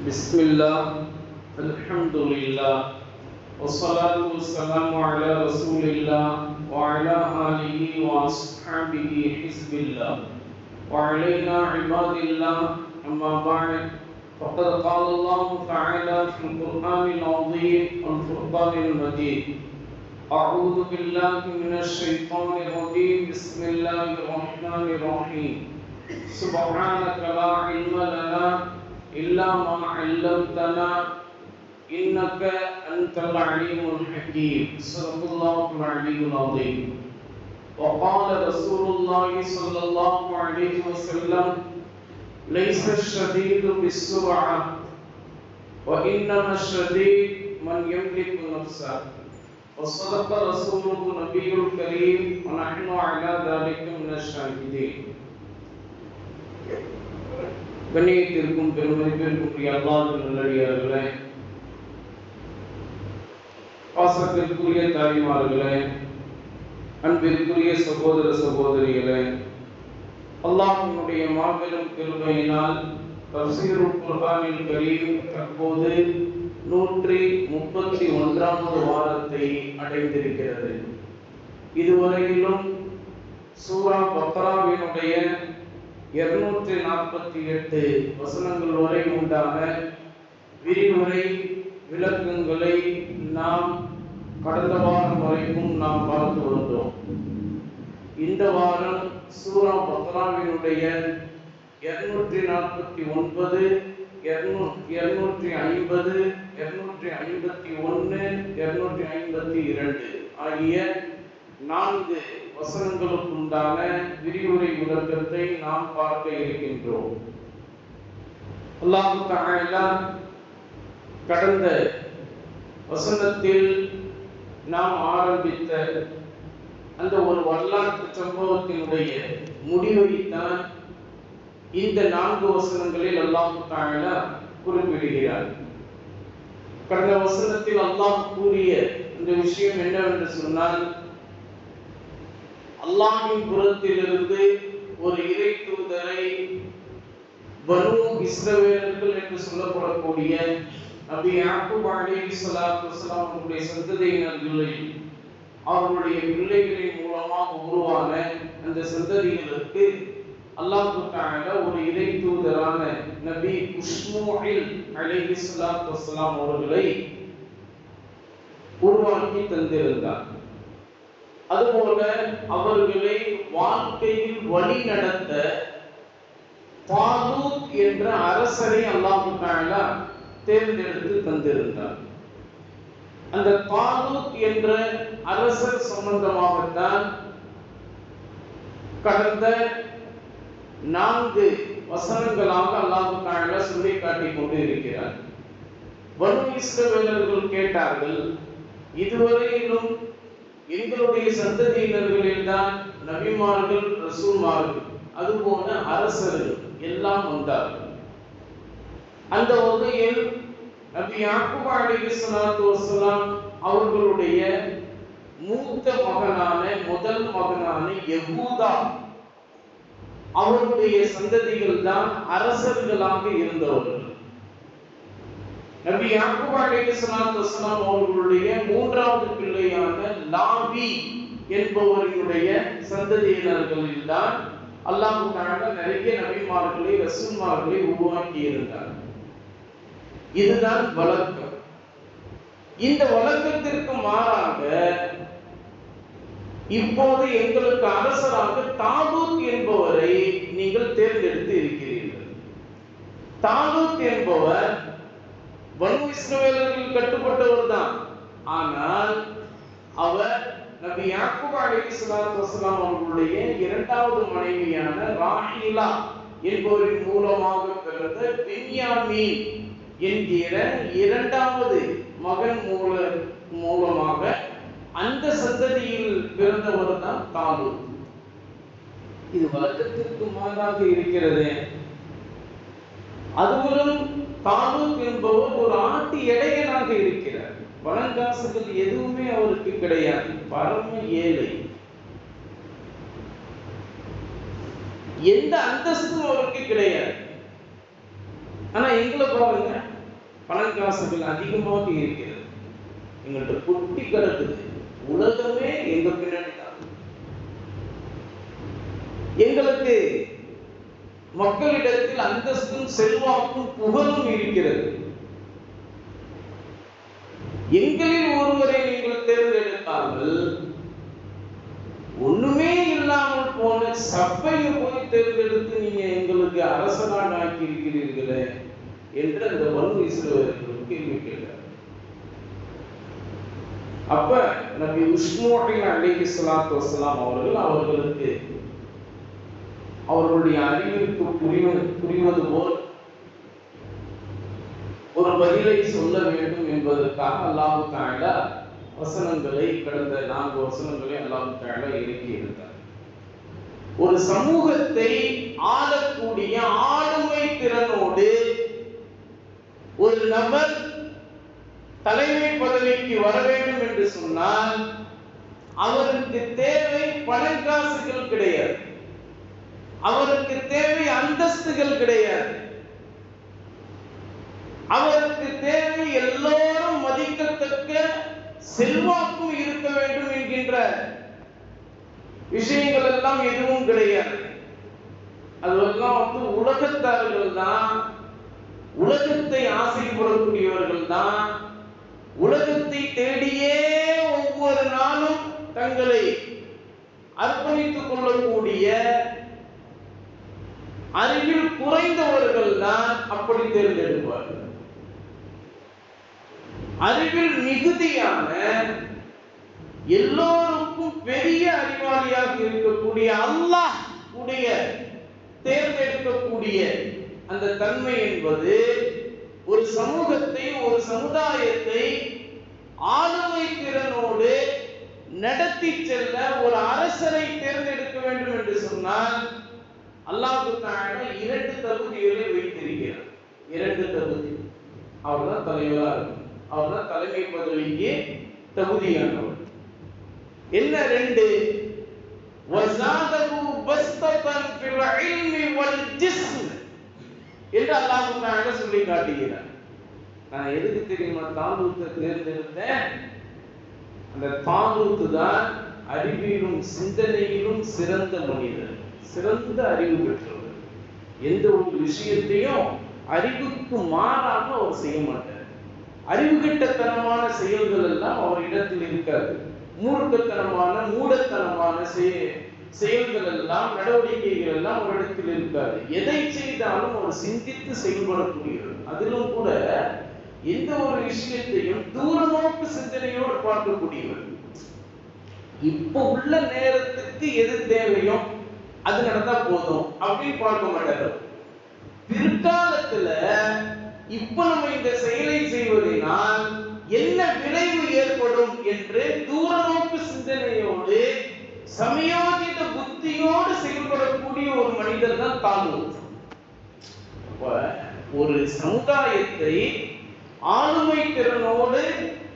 بسم الله الحمد لله والصلاة والسلام على رسول الله وعلى آله وأصحابه حزب الله وعلينا عباد الله أما بعد فقد قال الله تعالى في القرآن العظيم والفرقان المجيد أعوذ بالله من الشيطان الرجيم بسم الله الرحمن الرحيم سبحانك لا علم لنا إلا ما علمتنا إنك أنت العليم الحكيم صدق الله العلي العظيم وقال رسول الله صلى الله عليه وسلم ليس الشديد بالسرعة وإنما الشديد من يملك نفسه وصدق رسوله النبي الكريم ونحن على ذلك من الشاهدين. கண்ணியத்திற்கும் பெருமதிப்பிற்கும் அல்லாஹ்வின் நல்லடியார்களே, பாசத்திற்குரிய தாய்மார்களே, அன்பிற்குரிய சகோதர சகோதரிகளே, அல்லாஹ்வினுடைய மாபெரும் கிருபையினால் தஃசீருல் குர்ஆனில் கரீம் தற்போது 131வது வாரத்தை அடைந்திருக்கிறது. இதுவரையிலும் சூரா பக்ராவினுடைய 248 வசனங்கள் வரை உண்டான விரிவுரை விளக்கங்களை நாம் கடந்த வாரம் வரைக்கும் நாம் பார்த்து வந்தோம். இந்த வாரம் சூரா பக்ராவினுடைய 249, 250, 251, 252 ஆகிய 4 வசனங்களுக்குண்டான விரிவுரை விளக்கத்தை நாம் பார்க்க இருக்கின்றோம். அல்லாஹ் தஆலா கடந்த வசனத்தில் நாம் ஆரம்பித்த அந்த ஒரு வரலாற்று சம்பவத்தினுடைய முடிவைத்தான் இந்த 4 வசனங்களில் அல்லாஹ் தஆலா குறிப்பிடுகிறார். கடந்த வசனத்தில் அல்லாஹ் கூறிய இந்த விஷயம் என்னவென்று சொன்னால், அல்லாஹ்வின் புறத்திலிருந்து ஒரு இறை தூதரை பனு இஸ்ரவேலர்கள் என்று சொல்லப்படக்கூடிய நபி யாக்கூப் அலைஹிஸ்ஸலாத்து வஸலாம் அவருடைய சந்ததியினர்களை அவருடைய பிள்ளைகளின் மூலமாக உருவான அந்த சந்ததிகளுக்கு அல்லாஹ் தஆலா ஒரு இறை தூதரான நபி இஸ்மாயில் அலைஹிஸ்ஸலாத்து வஸலாம் அவர்களை உருவாக்கி தந்திருந்தார். அதுபோல அவர்களை வாழ்க்கையில் வழி நடத்த தாலூத் என்ற அரசரை அல்லாஹ் தஆலா தேர்ந்தெடுத்து தந்திருந்தார். அந்த தாலூத் என்ற அரசர் சம்பந்தமாகத்தான் கடந்த 4 வசனங்களாக அல்லாஹ் தஆலா சொல்லி காட்டிக் கொண்டு இருக்கிறார். பனு இஸ்ரவேலர்கள் கேட்டார்கள், இதுவரையிலும் எங்களுடைய சந்ததியினர்களில் தான் நபிமார்கள், ரசூல்மார்கள், அதுபோல அரசர்கள் எல்லாம் வந்தார்கள். அந்த வகையில் நபி யாக்கூப் அலைஹிஸ்ஸலாத்து வஸலாம் அவர்களுடைய மூத்த மகனான முதல் மகனான யகூதா அவருடைய சந்ததிகள் தான் அரசர்களாக இருந்தவர்கள். நபி யாக்கூப் அலைஹிஸ்ஸலாத்து வஸலாம் அவர்களுடைய 3வது பிள்ளையான லாவி என்பவருடைய சந்ததியினர்களில் தான் அல்லாஹ் தஆலா நிறைய நபிமார்களை, ரசூல்மார்களை உருவாக்கி இருந்தார். இதுதான் வழக்கம். இந்த வழக்கத்திற்கு மாறாக இப்போது எங்களுக்கு அரசராக தாலூத் என்பவரை நீங்கள் தேர்ந்தெடுத்து இருக்கிறீர்கள். தாலூத் என்பவர் பனு இஸ்ரவேலர்கள் கட்டுப்பட்டவர் தான். ஆனால் அவர் நபி யாக்கூப் அலைஹிஸ்ஸலாத்து வஸலாம் அவர்களுடைய 2வது மனைவியான ராஹீலா என்பவரின் மூலமாக பிறந்த பென்யாமீன் என்கிற 2வது மகன் மூலமாக அந்த சந்ததியில் பிறந்தவர் தான் தாலூத். இது வழக்கத்திற்கு மாறாக இருக்கிறது. அதுவும் தாலூத் என்பவர் ஒரு ஆட்டு இடையனாக இருக்கிறார். பணங்காசுகள் எதுவுமே அவருக்கு கிடையாது. பரம ஏழை. எந்த அந்தஸ்தும் அவருக்கு கிடையாது. ஆனா எங்களை பாருங்க, பணம் காசுகள் அதிகமாக இருக்கிறது. எங்கள்கிட்ட கொட்டி கிடக்குது. உலகமே எங்க பின்னாடி தான். எங்களுக்கு மக்களிடத்தில் அந்தஸ்தும் செல்வாக்கும் புகழும் இருக்கிறது. எங்களில் ஒருவரை நீங்கள் தேர்ந்தெடுக்காமல் ஒண்ணுமே இல்லாமல் போன சபையை போய் தேர்ந்தெடுத்து நீங்க எங்களுக்கு அரசனாக ஆக்கி இருக்கிறீர்களே என்று அந்த பனு இஸ்ரவேலர்கள் கேள்வி கேட்டார். அப்ப நபி இஸ்மாயில் அலைஹிஸ்ஸலாத்து வஸ்ஸலாம் அவர்களுக்கு அவர்களுடைய அறிவிற்கு புரிவது போல் ஒரு பதிலை சொல்ல வேண்டும் என்பதற்காக அல்லாஹ் தஆலா வசனங்களை, கடந்த 4 வசனங்களை அல்லாஹ் தஆலா இறக்கி இருந்தார். ஒரு சமூகத்தை ஆளக்கூடிய ஆளுமை திறனோடு ஒரு நபர் தலைமை பதவிக்கு வர வேண்டும் என்று சொன்னால் அவருக்கு தேவை பணக்காசுகள் கிடையாது, அவருக்கு தேவை அந்தஸ்துகள் கிடையாது, அவருக்கு தேவை எல்லோரும் மதிக்கத்தக்க செல்வாக்கும் இருக்க வேண்டும் என்கின்ற விஷயங்கள் எல்லாம் எதுவும் கிடையாது. அதெல்லாம் உலகத்தார்கள் தான், உலகத்தை ஆசைப்படக்கூடியவர்கள் தான், உலகத்தை தேடியே ஒவ்வொரு நாளும் தங்களை அர்ப்பணித்துக் கொள்ளக்கூடிய அறிவில் குறைந்தவர்கள் தான் அப்படி தேர்ந்தெடுப்பார்கள். அறிவில் மிகுதியான எல்லோருக்கும் பெரிய அறிவாளியாக இருக்கக்கூடிய அல்லாஹ் உடைய தேர்ந்தெடுக்கக்கூடிய அந்த தன்மை என்பது ஒரு சமூகத்தை, ஒரு சமுதாயத்தை ஆளுமை திறனோடு நடத்தி செல்ல ஒரு அரசரை தேர்ந்தெடுக்க வேண்டும் என்று சொன்னால் அல்லாஹ் தஆலா 2 தகுதிகளை வைத்திருக்கிறார். 2 தகுதி. அவர்தான் தலைவராக இருக்கும், அவர்தான் தலைமை பதவிக்கு தகுதியானவர். என்ன 2? வஸாதஹு பஸ்தன் ஃபில் இல்மி வல் ஜிஸ்ம் என்று அல்லாஹ் தஆலா சொல்லி காட்டுகிறார். நான் எதுக்கு தெரியுமா தாலூத்தை தேர்ந்தெடுத்தேன்? அந்த தாலூத் தான் அறிவிலும் சிந்தனையிலும் சிறந்த மனிதர், சிறந்த அறிவு பெற்றவர். எந்த ஒரு விஷயத்தையும் அறிவுக்கு மாறாக அவர் செய்ய மாட்டார். அறிவுகட்டத்தனமான செயல்கள் எல்லாம் அவர் இடத்தில் இருக்காது. மூர்க்கத்தனமான, மூடத்தனமான செயல்கள் எல்லாம், நடவடிக்கைகள் எல்லாம் ஒரு இடத்தில் இருக்காது. எதை செய்தாலும் அவர் சிந்தித்து செயல்படக்கூடியவர். அதிலும் கூட எந்த ஒரு விஷயத்தையும் தூரநோக்கு சிந்தனையோடு பார்க்கக்கூடியவர். இப்போ உள்ள நேரத்துக்கு எது தேவையோ அது நடந்தா போதும் அப்படின்னு பார்க்க மாட்டார். பிற்காலத்துல இப்ப நம்ம இந்த செயலை செய்வதனால் என்ன விளைவு ஏற்படும் என்று தூரநோக்கு சிந்தனையோடு சமயோஜித புத்தியோடு செயல்படக்கூடிய ஒரு மனிதர் தான் தாலூத். ஒரு சமுதாயத்தை ஆளுமை திறனோடு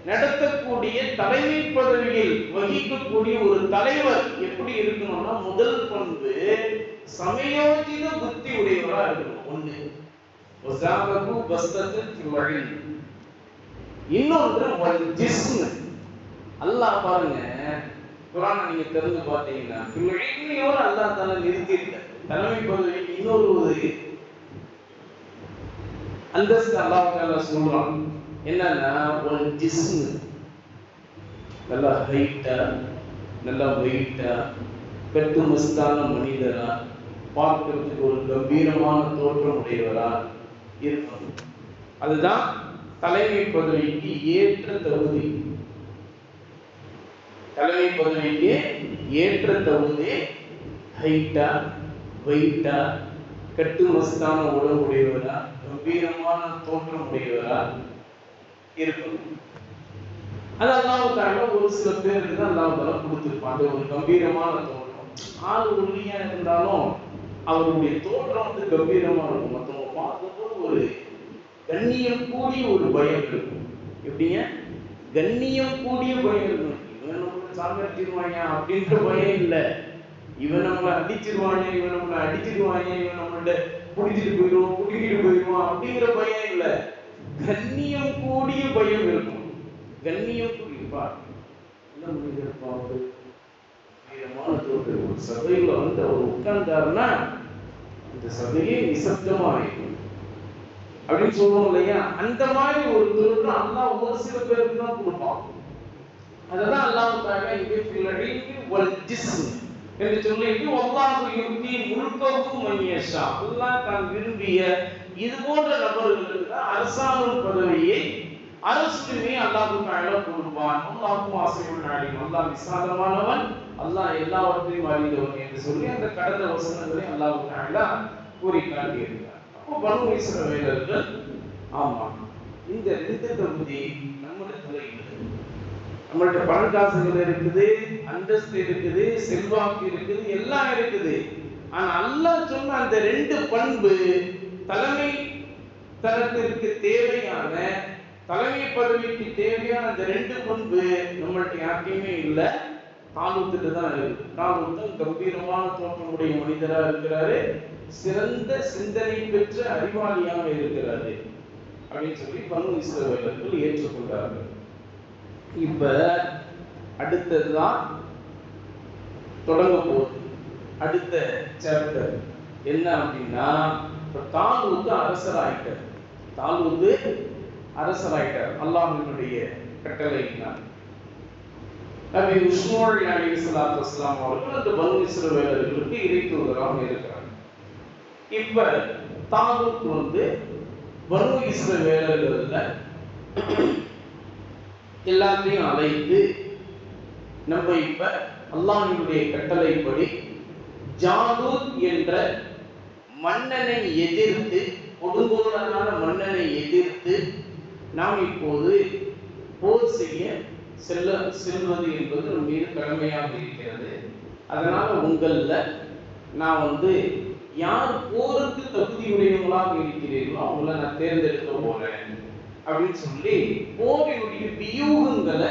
நடத்தக்கூடிய தலைமை பதவியில் வகிக்கக்கூடிய ஒரு தலைவர் எப்படி இருக்கணும்னா, முதல் பண்பு சமயோஜித புத்தி உடையவரா இருக்கணும். ஒண்ணு வஸாதஹு பஸ்தன் ஃபில் இல்மி. இன்னொன்று வல் ஜிஸ்ம். அல்லாஹ் பாருங்க, குர்ஆனை நீங்க தெரிந்து பார்த்தீங்கன்னா ஃபில் இல்மியோட அல்லாஹ் தஆலா நிறுத்திட்டார். தலைமை பதவிக்கு இன்னொரு அந்தஸ்து அல்லாஹ் தஆலா சொல்றான். என்னன்னா வல் ஜிஸ்ம், நல்லா ஹைட்டா, நல்லா வெயிட்டா, கட்டு மஸ்தான மனிதரா, பார்க்கிறதுக்கு ஒரு கம்பீரமான தோற்றம் உடையவரா இருக்கணும். அதுதான் தலைமை பதவிக்கு ஏற்ற தகுதி. தலைமை பதவிக்கு ஏற்ற தகுதி ஹைட்டா, வெயிட்டா, கட்டு மஸ்தான உடம்புடையவரா, கம்பீரமான தோற்றம் உடையவரா இருக்கணும். அது அல்லாஹ் தஆலா ஒரு சில பேருக்கு தான் அல்லாஹ் தஆலா கொடுத்திருப்பாங்க. ஒரு கம்பீரமான தோற்றம், ஆள் ஒல்லியா இருந்தாலும் அவருடைய தோற்றம் கம்பீரமா இருக்கும். மற்றவங்க பார்க்கும்போது ஒரு கண்ணியம் கூடிய ஒரு பயம் இருக்கும். எப்படிங்க? கண்ணியம் கூடிய பயம் இருக்கும். இவன் நம்மளை சாமர்த்திடுவாங்க அப்படின்ற பயம் இல்லை. இவன் நம்மளை அடிச்சிருவாங்க, இவன் நம்மளை அடிச்சிருவாங்க, இவன் நம்மள்ட்ட கூட்டிட்டு போயிடுவான் அப்படிங்கிற பயம் இல்லை. கண்ணியம் கூடிய பயம் இருக்கும். கண்ணியம் கூடியப்பா என்ன மனிதர்ப்பா ஒரு வீரமான தோற்று ஒரு சபையில வந்து அவர் உட்கார்ந்தாருன்னா அந்த சபையே நிசப்தமா இருக்கும் அப்படின்னு சொல்லுவோம் இல்லையா? அந்த மாதிரி ஒரு தோற்றம் அல்லாஹ் ஒரு சில பேருக்கு தான் கொடுப்பான். அததான் அல்லாஹ் தஆலா இங்கே ஃபில் இல்மி வல் ஜிஸ்ம் என்று சொல்லிட்டு வல்லாஹு யுதி முல்கஹு மன் யஷா. அல்லாஹ் தான் விரும்பிய இது போன்ற நபர்களுக்கு தான் அரசாங்கம் பதவியை அரசுமே அல்லாஹ் தஆலா கொடுப்பான். அல்லாஹு வாசிஉல் அலீம். அல்லாஹ் விசாலமானவன், அல்லாஹ் எல்லாவற்றையும் அறிந்தவன் என்று சொல்லி அந்த கடந்த வசனங்களை அல்லாஹ் தஆலா கூறி காட்டியிருக்கிறார். அப்போ பனு இஸ்ரவேலர்கள் ஆமா இந்த ரெண்டு தகுதி நம்மிடத்துல இல்லை. நம்மள்ட்ட பண காசுகள் இருக்குது, அந்தஸ்து இருக்குது, செல்வாக்கு இருக்குது, எல்லாம் இருக்குது. ஆனா அல்லாஹ் சொன்ன அந்த ரெண்டு பண்பு தலைமை தரத்திற்கு தேவையான தலைமை பதவிக்கு தேவையான அந்த ரெண்டு பண்பு நம்மள்ட்ட யாருக்குமே இல்லை. தாலூத்துட்டு தான் இருக்கு. தாலூத் கம்பீரமான தோற்றமுடைய மனிதரா இருக்கிறாரு, சிறந்த சிந்தனை பெற்ற அறிவாளியாக இருக்கிறாரு அப்படின்னு சொல்லி பனு இஸ்ரவேலர்கள் ஏற்றுக்கொண்டார்கள். இப்ப அடுத்ததுதான் தொடங்க போகுது. அடுத்த சாப்டர் என்ன அப்படின்னா, தாலூத் அரசராயிட்டார். தாலூத் அரசராயிட்டார் அல்லாஹ்வினுடைய கட்டளையினால். நபி இஸ்மாயில் அலைஹிஸ்ஸலாத்து வஸ்ஸலாம் அவர்கள் அந்த பனு இஸ்ரவேலர்களுக்கு இறை தூதராக இருக்கிறார். இப்ப தாலூத் வந்து பனு இஸ்ரவேலர்கள்ல எல்லாத்தையும் அழைத்து நம்ம இப்ப அல்லாஹ்வினுடைய கட்டளைப்படி ஜாலூத் என்ற மன்னனை எதிர்த்து, கொடுங்கோலனான மன்னனை எதிர்த்து நாம் இப்போது போர் செய்ய செல்வது என்பது நம் மீது கடமையாக இருக்கிறது. அதனால உங்கள நான் வந்து யார் போருக்கு தகுதியுடையவங்களாக இருக்கிறீர்களோ அவங்கள நான் தேர்ந்தெடுக்க போறேன் அப்படின்னு சொல்லி போரினுடைய வியூகங்களை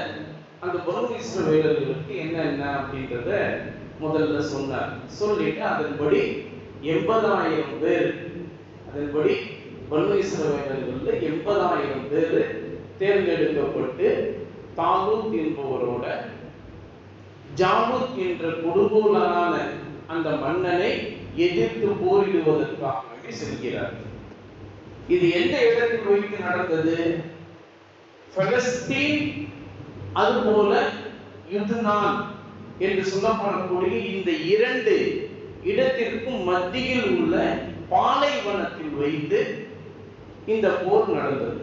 அந்த பனு இஸ்ரவேலர்களுக்கு என்ன அப்படின்றத முதல்ல சொன்னார். சொல்லிட்டு அதன்படி 80,000 பேர், அதன்படி பனு இஸ்ரவேலர்கள்ல 80,000 பேர் தேர்ந்தெடுக்கப்பட்டு தாலூத் என்பவரோட ஜாலூத் என்ற கொடுங்கோலனான அந்த மன்னனை எதிர்த்து போரிடுவதற்காக செல்கிறார். இது எந்த இடத்தில் வைத்து நடந்தது? பலஸ்தீன் அதுபோல யுத்னான் என்று சொல்லப்படக்கூடிய இந்த இரண்டு இடத்திற்கும் மத்தியில் உள்ள பாலைவனத்தில் வைத்து இந்த போர் நடந்தது.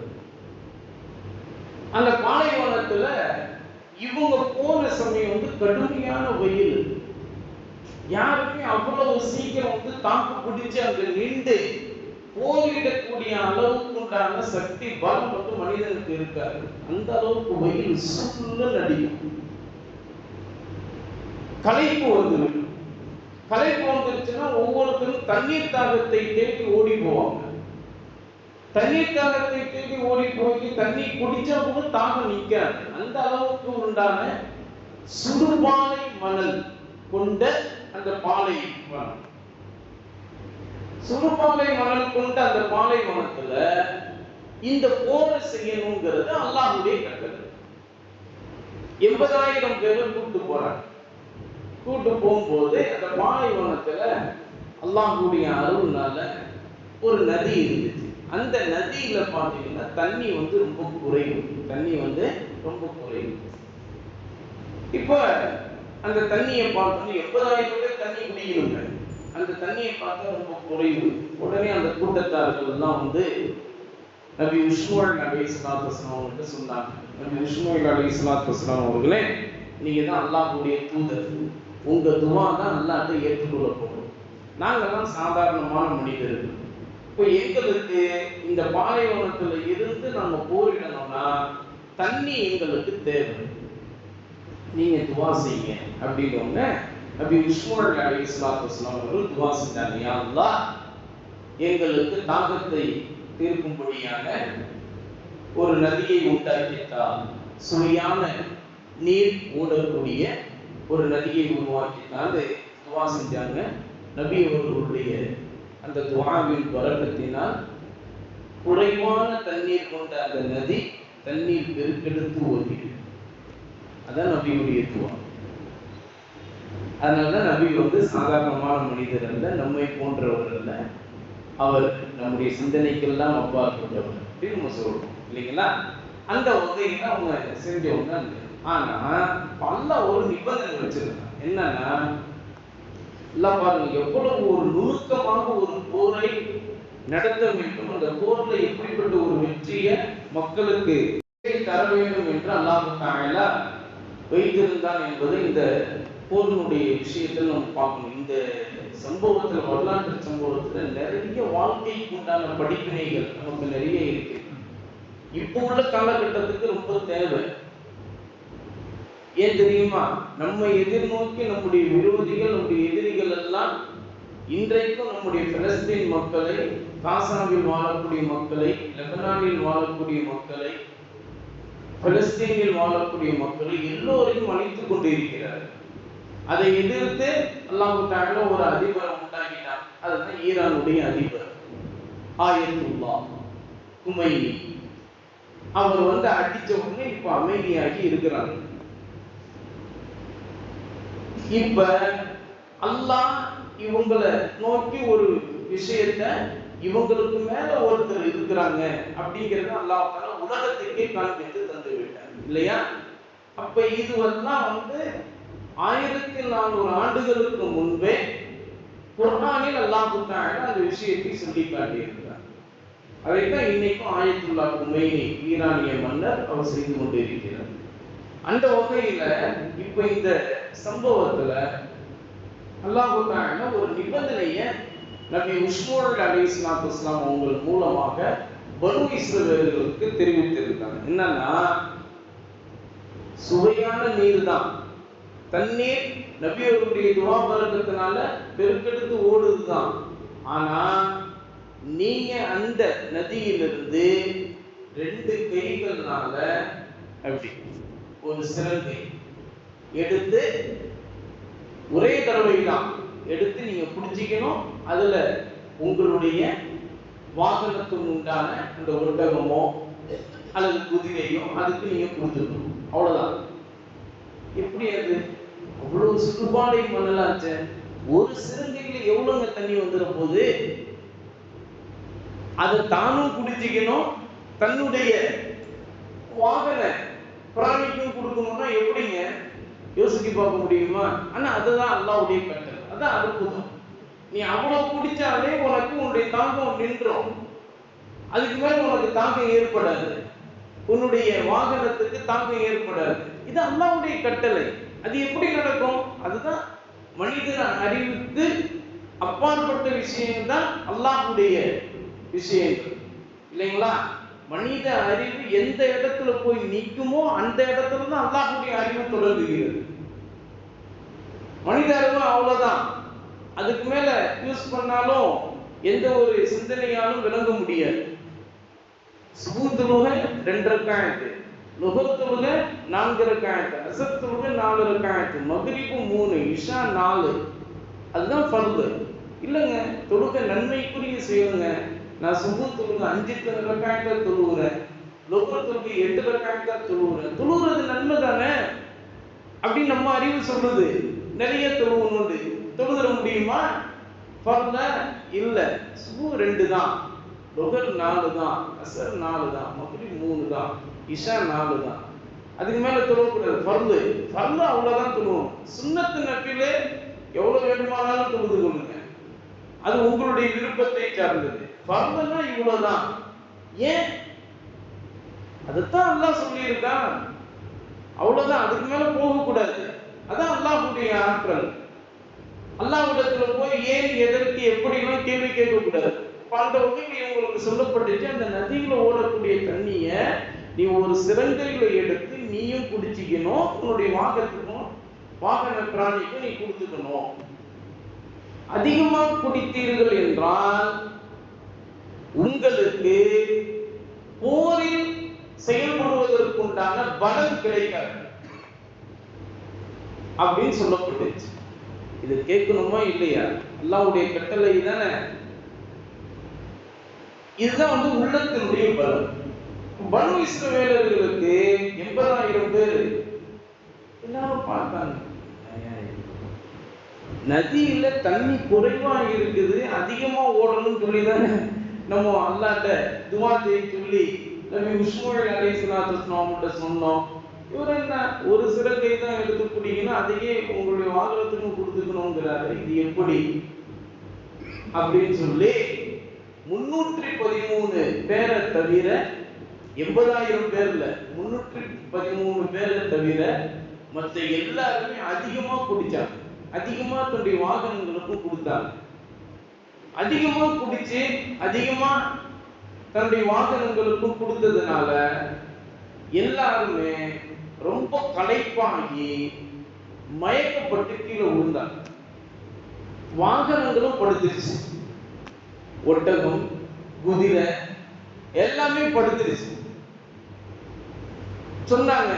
அந்த பாலைவனத்துல இவங்க போன சமயம் வந்து கடுமையான வெயில். யாருமே அவ்வளவு சீக்கிரம் வந்து தாக்கு பிடிச்சு அங்க நின்று போரிடக்கூடிய அளவுக்கு உண்டான சக்தி பலம் வந்து மனிதனுக்கு இருக்காது. அந்த அளவுக்கு வெயில் சுள்ள நடிக்கும். களைப்பு வந்துடும். களைப்பு வந்துருச்சுன்னா ஒவ்வொருத்தரும் தண்ணீர் தாகத்தை தேடி ஓடி போவாங்க. தண்ணீர் தாகத்தை தேடி ஓடி போய் தண்ணி குடிச்சா கூட தாகம் நிற்காது. அந்த அளவுக்கு உண்டான சுடுபாலை மணல் கொண்ட அந்த பாலைவனம், சுடுபாலை மணல் கொண்ட அந்த பாலைவனத்துல இந்த போரை செய்யணுங்கிறது அல்லாஹ்வுடைய கட்டளை. 80,000 பேரை கூட்டு போறாங்க. கூட்டு போகும்போது அந்த பாலைவனத்துல அல்லாஹ்வுடைய அருள்னால ஒரு நதி இருந்துச்சு. அந்த நதியில பாத்தீங்கன்னா தண்ணி வந்து ரொம்ப குறையும். தண்ணி வந்து ரொம்ப குறையும். இப்ப அந்த தண்ணியை பார்த்தோம், 80,000 பேர் தண்ணி குடிக்கணுங்க. அந்த தண்ணியை பார்த்தா ரொம்ப குறைவு. உடனே அந்த கூட்டத்தார்கள் எல்லாம் வந்து நபி இஸ்மாயில் அலைஹிஸ்ஸலாத்து வஸ்ஸலாம் அவங்கள்ட்ட சொன்னாங்க, நபி இஸ்மாயில் அலைஹிஸ்ஸலாத்து வஸ்ஸலாம் அவர்களே, நீங்க தான் அல்லாஹ்வுடைய தூதர், உங்க துவா தான் அல்லாஹ்ட்ட ஏற்றுக்கொள்ள போறோம். நாங்கெல்லாம் சாதாரணமான மனிதர்கள். இப்போ எங்களுக்கு இந்த பாலைவனத்துல இருந்து நாங்க போரிடணும்னா தண்ணி எங்களுக்கு தேவை, நீங்க துவா செய்யுங்க அப்படின்னு நபி இஸ்மாயில் அலைஹிஸ்ஸலாத்து வஸ்ஸலாம் அவர்கள் துவா செஞ்சாங்க. யா அல்லாஹ், எங்களுக்கு தாகத்தை தீர்க்கும்படியான ஒரு நதியை உண்டாக்கித்தால், சுவையான நீர் ஓடக்கூடிய ஒரு நதியை உருவாக்கித்தான் துவா செஞ்சாங்க. நபி அவர்களுடைய அந்த துஆவின் பரக்கத்தினால் குறைவான தண்ணீர் கொண்ட அந்த நதி தண்ணீர் பெருக்கெடுத்து ஓடியது. அதான் நபியுடைய துவா. அதனாலதான் நபி சாதாரணமான மனிதர் அல்ல, நம்மை போன்றவர் அல்ல, அவர் நம்முடைய சிந்தனைக்கெல்லாம் அப்பாற்பட்டவர் அப்படின்னு நம்ம சொல்றோம் இல்லைங்களா? அந்த வகையில அவங்க செஞ்சவங்க. ஆனா பல ஒரு நிபந்தனை வச்சிருக்காங்க. என்னன்னா, எல்லாம் பாருங்க, எவ்வளவு ஒரு நுணுக்கமாக ஒரு போரை நடத்த வேண்டும், அந்த போர்ல எப்படிப்பட்ட ஒரு வெற்றியை மக்களுக்கு தர வேண்டும் என்று அல்லாஹ் தஆலா வைத்திருந்தான் என்பதை இந்த போரினுடைய விஷயத்தில் நம்ம பார்க்கணும். இந்த சம்பவத்தில், வரலாற்று சம்பவத்தில் நிறைய வாழ்க்கைக்கு உண்டான படிப்பினைகள் நமக்கு நிறைய இருக்கு. இப்போ உள்ள காலகட்டத்துக்கு ரொம்ப தேவை. ஏன் தெரியுமா? நம்ம எதிர்நோக்கி நம்முடைய விரோதிகள், நம்முடைய எதிரிகள் எல்லாம் இன்றைக்கும் நம்முடைய பலஸ்தீன் மக்களை, காசாவில் வாழக்கூடிய மக்களை, லெபனானில் வாழக்கூடிய மக்களை, பலஸ்தீனில் வாழக்கூடிய மக்களை எல்லோரையும் அழித்துக் கொண்டிருக்கிறார். அதை எதிர்த்து அல்லாஹ் தஆலா ஒரு அதிபரை உண்டாக்கினார். அதுதான் ஈரானுடைய அதிபர் ஆயத்துல்லா குமைனி. அவர் அடிச்ச உடனே இப்ப அமைதியாகி இருக்கிறாங்க. இப்ப அல்லாஹ் இவங்களை நோக்கி ஒரு விஷயத்த, இவங்களுக்கு மேல ஒருத்தர் இருக்கிறாங்க அப்படிங்கறத அல்லாஹ் தஆலா உலகத்துக்கே காண்பித்து தந்து விட்டார் இல்லையா? அப்ப இதுவெல்லாம் 1400 ஆண்டுகளுக்கு முன்பே குர்ஆனில் அல்லாஹ் தஆலா அந்த விஷயத்தை சொல்லி காட்டியிருக்கிறார். அதைத்தான் இன்னைக்கும் ஆயத்துல்லா குமைனி ஈரானிய மன்னர் அவர் செய்து கொண்டிருக்கிறார். அந்த வகையில இப்ப இந்த சம்பவத்துல அல்லாஹ் தஆலா ஒரு நிபந்தனையை நபி இஸ்மாயில் அலைஹிஸ்ஸலாத்து வஸ்ஸலாம் அவங்க மூலமாக பனு இஸ்ரவேலர்களுக்கு தெரிவித்திருக்காங்க. என்னன்னா, சுவையான நீர் தான், தண்ணீர் நபி அவர்களுடைய துஆ பரக்கத்தினால பெருக்கெடுத்து ஓடுதுதான். ஆனா நீங்க அந்த நதியிலிருந்து 2 கைகள்னால அப்படி ஒரு சிறங்கை எடுத்து ஒரே தடவை தான் எடுத்து நீங்க புடிச்சிக்கணும். அதுல உங்களுடைய வாகனத்துக்கு உண்டான அந்த ஒட்டகமோ அல்லது குதிரையோ அதுக்கு நீங்க கொடுத்துக்கணும். அவ்வளவுதான். எப்படி அது? அவ்வளவு சுடுபாடை மணலாச்ச. ஒரு சிறுங்கையில எவ்வளவுங்க தண்ணி வந்துட போகுது? அதை தானும் குடிச்சிக்கணும், தன்னுடைய வாகன பிராணிக்கும் கொடுக்கணும்னா எப்படிங்க? யோசிச்சு பார்க்க முடியுமா? ஆனா அதுதான் அல்லாஹ்வுடைய கட்டளை. அதான் அற்புதம். நீ அவ்வளவு குடிச்சாலே உனக்கு உன்னுடைய தாகம் நின்றோம். அதுக்கு மேல உனக்கு தாகம் ஏற்படாது, உன்னுடைய வாகனத்துக்கு தாகம் ஏற்படாது. இது அல்லாஹ்வுடைய கட்டளை. அது எப்படி நடக்கும்? அதுதான் மனிதன் அறிவுக்கு அப்பாற்பட்ட விஷயம் தான் அல்லாஹ்வுடைய விஷயங்கள் இல்லைங்களா? மனித அறிவு எந்த இடத்துல போய் நிற்குமோ அந்த இடத்துல தான் அல்லாஹ்வுடைய அறிவு தொடங்குகிறது. மனித அறிவு அவ்வளவுதான். அதுக்கு மேல யூஸ் பண்ணாலும் எந்த ஒரு சிந்தனையாலும் விளங்க முடியாது. சுபூஹ் தொழுகை 2 ரக்காயத்து, லுஹர் தொழுகை 4 ரக்காயத்து, அஸர் தொழுகை 4 ரக்காயத்து, மக்ரிப் 3, இஷா 4. அதுதான் ஃபர்து இல்லைங்க. தொழுகை நன்மைக்குரிய செய்யுங்க. நான் சுபூஹ் தொழுகை 5 ரக்காயத்தை தொழுகிறேன், லுஹர் தொழுகை 8 ரக்காயத்தை தொழுகிறேன். தொழுகிறது நன்மை தானே அப்படின்னு நம்ம அறிவு சொல்லுது. நிறைய தொழுகணுண்டு. தொழுகிற முடியுமா? ஃபர்ல இல்ல. சுபூஹ் 2 தான், லுஹர் 4 தான், அஸர் 4 தான், மக்ரிப் 3 தான், இஷா 4 தான். அதுக்கு மேல தொழக்கூடாது. ஃபர்து அவ்வளவுதான் தொழுவோம். சுன்னத்து நஃபிலே எவ்வளவு வேண்டுமானாலும் தொழுது கொள்ளுங்க, அது உங்களுடைய விருப்பத்தை சார்ந்தது. ஃபர்துனா இவ்வளவுதான். ஏன்? அதுதான் அல்லாஹ் சொல்லியிருக்கான். அவ்வளவுதான், அதுக்கு மேல போகக்கூடாது. அதான் அல்லாஹ்வுடைய ஆற்றல். அல்லாஹ்விடத்துல போய் ஏன், எதற்கு, எப்படிலாம் கேள்வி கேட்கக்கூடாது. அந்த வகையில் உங்களுக்கு சொல்லப்பட்டுச்சு, அந்த நதியில ஓடக்கூடிய தண்ணிய நீ ஒரு சிறங்கையில எடுத்து நீயும் குடிச்சிக்கணும், உன்னுடைய வாகனத்துக்கும் வாகன பிராணிக்கும் நீ கொடுத்துக்கணும். அதிகமாக குடித்தீர்கள் என்றால் உங்களுக்கு போரில் செயல்படுவதற்குண்டான பலம் கிடைக்காது அப்படின்னு சொல்லப்பட்டுச்சு. இது கேட்கணுமா இல்லையா? அல்லாஹ்வுடைய கட்டளை தானே. இதுதான் வந்து உள்ளத்தினுடைய பலம். பனு இஸ்ரவேலர்களுக்கு 80,000 பேர் எல்லாரும் பார்த்தாங்க, நதியில தண்ணி குறைவா இருக்குது, அதிகமா ஓடணும்னு சொல்லிதானே நம்ம அல்லாஹ்ட்ட துஆ செய்ய சொல்லி நபி இஸ்மாயில் அலைஹிஸ்ஸலாத்து வஸலாம்கிட்ட சொன்னோம். இவர் என்ன ஒரு சிறகை தான் எடுத்து குடிக்கணும், அதையே உங்களுடைய வாகனத்துக்கு கொடுத்துக்கணுங்கிறாரு, இது எப்படி அப்படின்னு சொல்லி 313 பேரை தவிர 80,000 பேர்ல 313 பேரை தவிர மற்ற எல்லாருமே அதிகமா குடிச்சாங்க, அதிகமா தன்னுடைய வாகனங்களுக்கும் கொடுத்தாங்க. அதிகமா குடிச்சு அதிகமா தன்னுடைய வாகனங்களுக்கும் கொடுத்ததுனால எல்லாருமே ரொம்ப களைப்பாகி மயக்கப்பட்டு கீழே விழுந்தாங்க. வாகனங்களும் படுத்துருச்சு, ஒட்டகம் குதிரை எல்லாமே படுத்துருச்சு. சொன்னாங்க,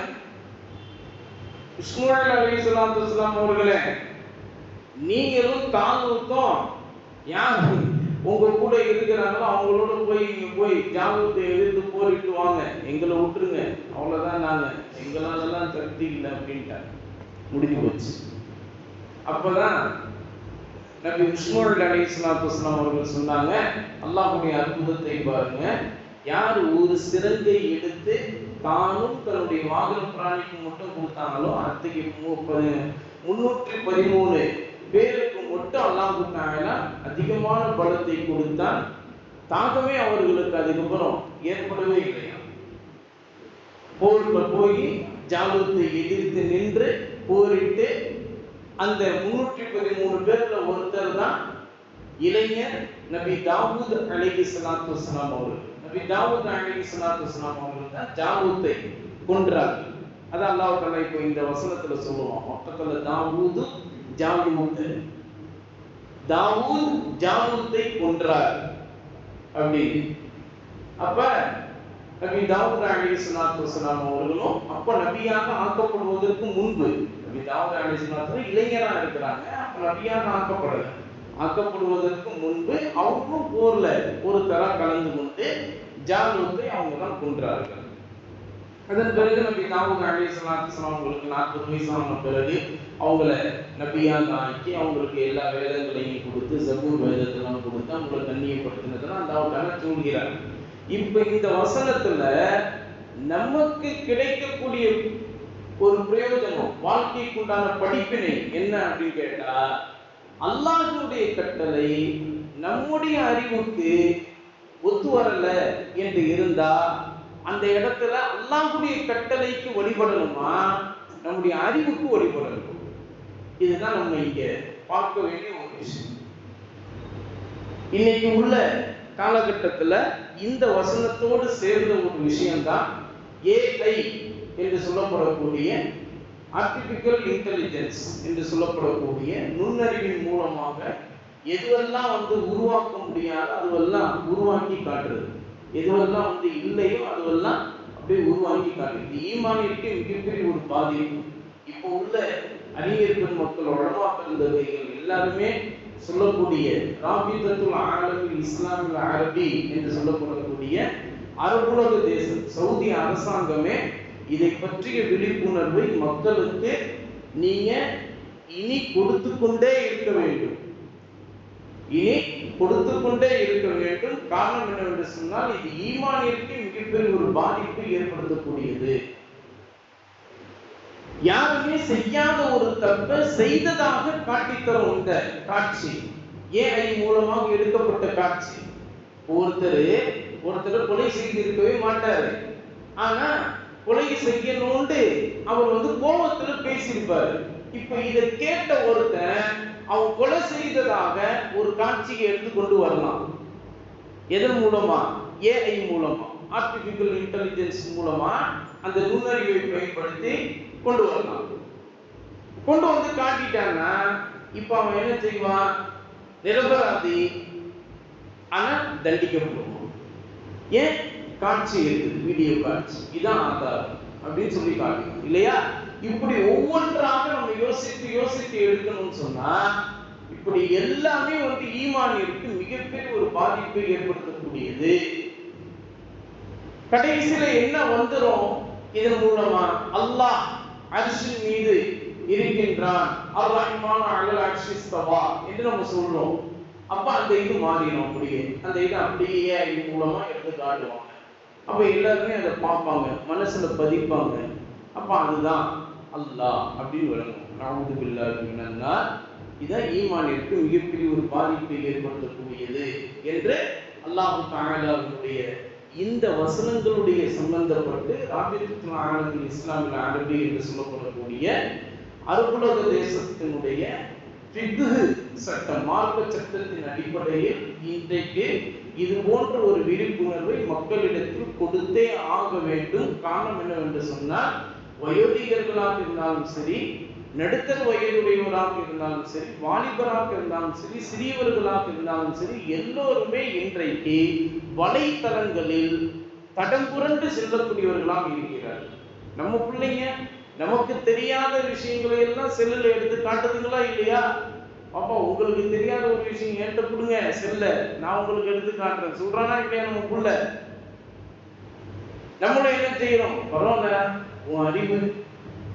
இஸ்மாயில் அலைஹிஸ்ஸலாத்து வஸலாம் அவர்களே, நீங்களும் தாலூத்தும் யார் உங்க கூட இருக்கிறாங்களோ அவங்களோட போய் ஜாலூத்தை எதிர்த்து போரிட்டு வாங்க, எங்களை விட்டுருங்க, அவ்வளவுதான், நாங்க எங்களாலெல்லாம் சக்தி இல்லை அப்படின்ட்டாங்க. முடிஞ்சு போச்சு. அப்பதான் நபி இஸ்மாயில் அலைஹிஸ்ஸலாத்து வஸலாம் அவர்கள் சொன்னாங்க, அல்லாஹ்வுடைய அற்புதத்தை பாருங்க, யார் ஒரு சிறங்கை எடுத்து தானும் தன்னுடைய வாகன பிராணிக்கு மட்டும் கொடுத்தாங்களோ அத்தகைய 313 பேருக்கு மட்டும் அல்லாஹ் தஆலா அதிகமான பலத்தை கொடுத்தான். தாகமே அவர்களுக்கு அதுக்கப்புறம் ஏற்படவே இல்லையா. போர்ல போய் ஜாலூத்தை எதிர்த்து நின்று போரிட்டு அந்த 313 பேர்ல ஒருத்தர் தான் இளைஞர் நபி தாவூத் அலைஹிஸ்ஸலாத்து வஸலாம் அவர்கள். நபி தாவூத் அலைஹிஸ்ஸலாத்து வஸலாம் அவர்கள் தான் ஜாலூத்தை கொன்றார். அத அல்லாஹ் தஆலா இப்போ இந்த வசனத்துல சொல்லுவான், பக்கத்துல தாவூத் ஜாலூத், தாவூத் ஜாலூத்தை கொன்றார் அப்படின்னு. அப்ப நபி தாவூத் அலைஹிஸ்ஸலாத்து வஸலாம் அவர்களும் அப்ப நபியாக ஆக்கப்படுவதற்கு முன்பு, நபி தாவூத் அலைஹிஸ்ஸலாம் இளைஞரா இருக்கிறாங்க, அப்ப நபியாக ஆக்கப்படுவதற்கு முன்பு அவங்களும் போர்ல ஒரு தர கலந்து கொண்டு ஜாலூத்தை அவங்க தான் கொன்றார்கள். அதன் பிறகு நபி தாவூத் அலைஹிஸ்ஸலாத்து வஸலாம் அவங்களுக்கு 40 வயசான பிறகு அவங்கள நபியாக ஆக்கி அவங்களுக்கு எல்லா வேதங்களையும் கொடுத்து ஜபூர் வேதத்தெல்லாம் கொடுத்து அவங்களை கண்ணியப்படுத்தினதெல்லாம் அல்லாஹ் சொல்கிறார். இப்ப இந்த வசனத்துல நமக்கு கிடைக்கக்கூடிய ஒரு பிரயோஜனம், வாழ்க்கைக்கு உண்டான படிப்பினை என்ன அப்படின்னு கேட்டா, அல்லாஹ்வுடைய கட்டளை நம்முடைய அறிவுக்கு ஒத்து வரல என்று இருந்தா அந்த இடத்துல அல்லாஹ்வுடைய கட்டளைக்கு வழிபடணுமா நம்முடைய அறிவுக்கு வழிபடணும்? இதுதான் நம்ம இங்க பார்க்க வேண்டிய ஒரு விஷயம். இன்னைக்கு உள்ள காலகட்டத்துல இந்த வசனத்தோடு சேர்ந்த ஒரு விஷயம்தான் ஏஐ என்று சொல்லப்படக்கூடிய ஆர்டிபிஷியல் இன்டெலிஜென்ஸ் என்று சொல்லப்படக்கூடிய நுண்ணறிவின் மூலமாக எதுவெல்லாம் உருவாக்க முடியாத அதுவெல்லாம் உருவாக்கி காட்டுறது, எதுவெல்லாம் இல்லையோ அதுவெல்லாம் அப்படியே உருவாக்கி காட்டுறது. ஈமானிற்கு மிகப்பெரிய ஒரு பாதிப்பு. இப்போ உள்ள அறிஞர்கள் மக்கள் உலமாக்கல் எல்லாருமே சொல்லக்கூடிய ராபிதத்துல் ஆலமில் இஸ்லாமில் அரபி என்று சொல்லப்படக்கூடிய அரபுலக தேசம் சவுதி அரசாங்கமே இதை பற்றிய விழிப்புணர்வை மக்களுக்கு நீங்க இனி கொடுத்து கொண்டே இருக்க வேண்டும், இனி கொடுத்து கொண்டே இருக்க வேண்டும். காரணம் என்னவென்று சொன்னால் இது ஈமானிற்கு மிகப்பெரிய ஒரு பாதிப்பை ஏற்படுத்தக்கூடியது. யாருமே செய்யாத ஒரு தப்பை செய்ததாக காட்டித்தரும் இந்த காட்சி ஏஐ மூலமாக எடுக்கப்பட்ட காட்சி. ஒருத்தர் கொலை செய்திருக்கவே மாட்டாரு, ஆனா கொலை செய்யணும்னு அவர் கோபத்துல பேசியிருப்பாரு. இப்ப இதை கேட்ட ஒருத்தன் அவன் கொலை செய்ததாக ஒரு காட்சியை எடுத்து கொண்டு வரலாம். எதன் மூலமா? ஏஐ மூலமா, ஆர்டிபிஷியல் இன்டெலிஜென்ஸ் மூலமா அந்த நுண்ணறிவை பயன்படுத்தி கொண்டு வரலாம். கொண்டு வந்து காட்டிட்டாங்கன்னா இப்ப அவன் என்ன செய்வான்? நிரபராதி, ஆனா தண்டிக்கப்படுவான். ஏன்? காட்சி இருக்குது, வீடியோ காட்சி, இதான் ஆதாரம் அப்படின்னு சொல்லி காட்டணும் இல்லையா? இப்படி ஒவ்வொன்றாக நம்ம யோசித்து எடுக்கணும்னு சொன்னா இப்ப இப்படி எல்லாமே ஈமானிற்கு மிகப்பெரிய ஒரு பாதிப்பை ஏற்படுத்தக்கூடியது. கடைசியில என்ன வந்துரும்? இதன் மூலமா அல்லாஹ் அர்ஷின் மீது இருக்கின்றான், அர் ரஹ்மான் அலல் அர்ஷி இஸ்தவா என்று நம்ம சொல்றோம். அப்ப அந்த இது மாறிடும். அப்படியே அந்த இது அப்படியே இது மூலமா எடுத்து காட்டுவாங்க. அப்ப எல்லாருமே அதை பார்ப்பாங்க, மனசுல பதிப்பாங்க. அப்ப அதுதான் அல்லாஹ் அப்படின்னு விளங்கும். நஅூது பில்லாஹி மினன் நார். இதான் ஈமானிற்கு மிகப்பெரிய ஒரு பாதிப்பை ஏற்படுத்தக்கூடியது என்று அல்லாஹ் தஆலாவுடைய இந்த வசனங்களுடைய சம்பந்தப்பட்டு ராபித்துல் ஆலமில் இஸ்லாமில் அரபி என்று சொல்லப்படக்கூடிய அரபுலக தேசத்தினுடைய ஃபிக்ஹ் சட்டம், மார்க்க சட்டத்தின் அடிப்படையில் இன்றைக்கு இது போன்ற ஒரு விழிப்புணர்வை மக்களிடத்தில் கொடுத்தே ஆக வேண்டும். காரணம் என்னவென்று சொன்னால், வயோதிகர்களாக இருந்தாலும் சரி, நடுத்தர வயதுடையவராக இருந்தாலும் சரி, வாலிபராக இருந்தாலும் சரி, சிறியவர்களாக இருந்தாலும் சரி, எல்லோருமே இன்றைக்கு வலைத்தளங்களில் தடம் புரண்டு செல்லக்கூடியவர்களாக இருக்கிறார்கள். நம்ம பிள்ளைங்க நமக்கு தெரியாத விஷயங்களை எல்லாம் செல்லுல எடுத்து காட்டுதுங்களா இல்லையா? பாப்பா, உங்களுக்கு தெரியாத ஒரு விஷயம் என்கிட்ட கொடுங்க செல்ல, நான் உங்களுக்கு எடுத்து காட்டுறேன் சொல்றானா இல்லையா? நம்ம புள்ள நம்மள என்ன செய்யறோம்? பரவாயில்ல, உன் அறிவு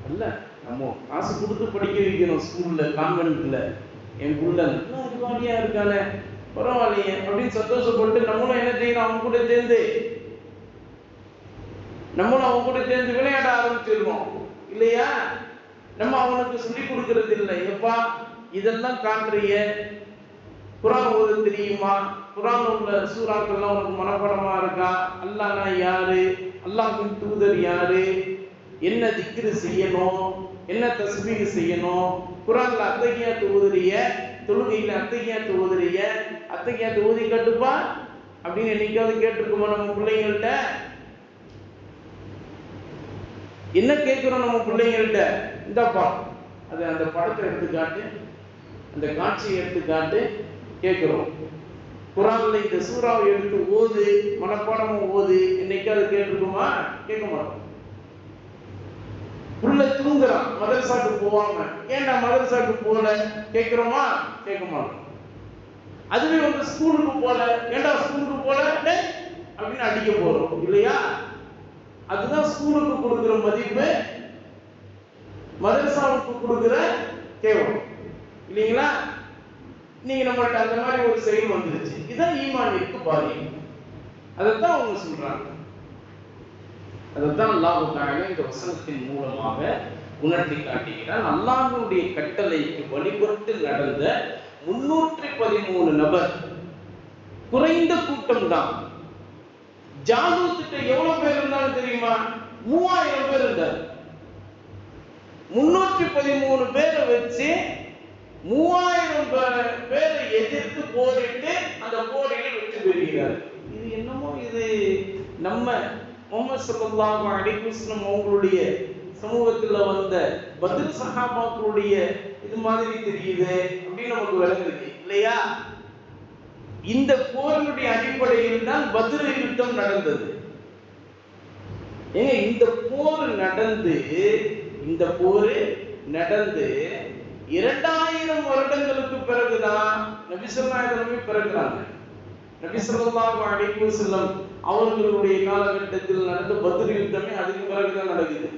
அல்ல, நம்ம காசு கொடுத்து படிக்க வைக்கணும் ஸ்கூல்ல, கான்வென்ட்ல. என் புள்ள நல்லா அறிவாளியா இருக்கானே, பரவாயில்லையே அப்படின்னு சந்தோஷப்பட்டு நம்மளும் என்ன செய்யணும்? அவங்க கூட சேர்ந்து விளையாட ஆரம்பிச்சிருக்கோம் இல்லையா? நம்ம அவனுக்கு சொல்லி கொடுக்கறது இல்லை. எப்பா இதெல்லாம் காட்டுறிய, குர்ஆன் ஓத தெரியுமா? குர்ஆன் உள்ள சூறாக்கள்லாம் உனக்கு மனப்பாடமா இருக்கா? அல்லாஹ்னா யாரு? அல்லாஹ்வின் தூதர் யாரு? என்ன திக்ரு செய்யணும்? என்ன தஸ்பீஹ் செய்யணும்? குர்ஆன்ல அத்தஹியாத் ஓதுறிய, தொழுகையில அத்தஹியாத் ஓதுறிய, அத்தஹியாத் ஓதி காட்டுப்பா அப்படின்னு என்னைக்காவது கேட்டிருக்குமா நம்ம பிள்ளைங்கள்ட்ட? என்ன கேட்கிறோம் நம்ம பிள்ளைங்கள்ட்ட? இந்தப்பா அது அந்த படத்தை எடுத்துக்காட்டு, அந்த காட்சியை எடுத்துக்காட்டு கேட்கிறோம். குர்ஆன்ல இந்த சூறாவை எடுத்து ஓது, மனப்பாடமா ஓது என்னைக்காவது கேட்டிருக்குமா? கேட்க மாட்டோம். புள்ள தூங்குறான், மதரசாக்கு போவாங்க, ஏன்டா மதரசாக்கு போல கேட்கிறோமா? கேட்க மாட்டோம். அதுவே ஸ்கூலுக்கு போல, ஏன்டா ஸ்கூலுக்கு போல அப்படின்னு அடிக்க போறோம் இல்லையா? அதுதான் ஸ்கூலுக்கு கொடுக்கிற மதிப்பு, மதரசாவுக்கு கொடுக்கிற கேவலம் இல்லைங்களா? நீங்க நம்மள்ட்ட அந்த மாதிரி ஒரு செயல் வந்துருச்சு. இதான் ஈமானிற்கு பாதிப்பு. அதைத்தான் அவங்க சொல்றாங்க. அதைத்தான் அல்லாஹ் தஆலா இந்த வசனத்தின் மூலமாக உணர்த்தி காட்டுகிறார். அல்லாஹ்வுடைய கட்டளைக்கு வழிபட்டு நடந்த 313 நபர் குறைந்த கூட்டம் தான். ஜாலூத்திட்ட எவ்வளவு பேர் இருந்தாலும் தெரியுமா? 3000 பேர் இருந்தார். 313 பேரை வச்சு 3000 பேரை எதிர்த்து போரிட்டு அந்த போரில் வெற்றி பெறுகிறார். இது என்னமோ இது நம்ம முஹம்மது ஸல்லல்லாஹு அலைஹி வஸல்லம் அவங்களுடைய சமூகத்தில் வந்த பத்ர் சஹாபாக்களுடைய இது மாதிரி தெரியுது அப்படின்னு நமக்கு விளங்குது இல்லையா? இந்த போரினுடைய அடிப்படையில் தான் பத்ர் யுத்தம் நடந்தது. இந்த போர் நடந்து 2000 வருடங்களுக்கு பிறகுதான் நபி ஸல்லல்லாஹு அலைஹி வஸல்லம் பிறகுறாங்க. நபி ஸல்லல்லாஹு அலைஹி வஸல்லம் அவர்களுடைய காலகட்டத்தில் நடந்த பத்ர் யுத்தமே அதுக்கு பிறகுதான் நடக்குது.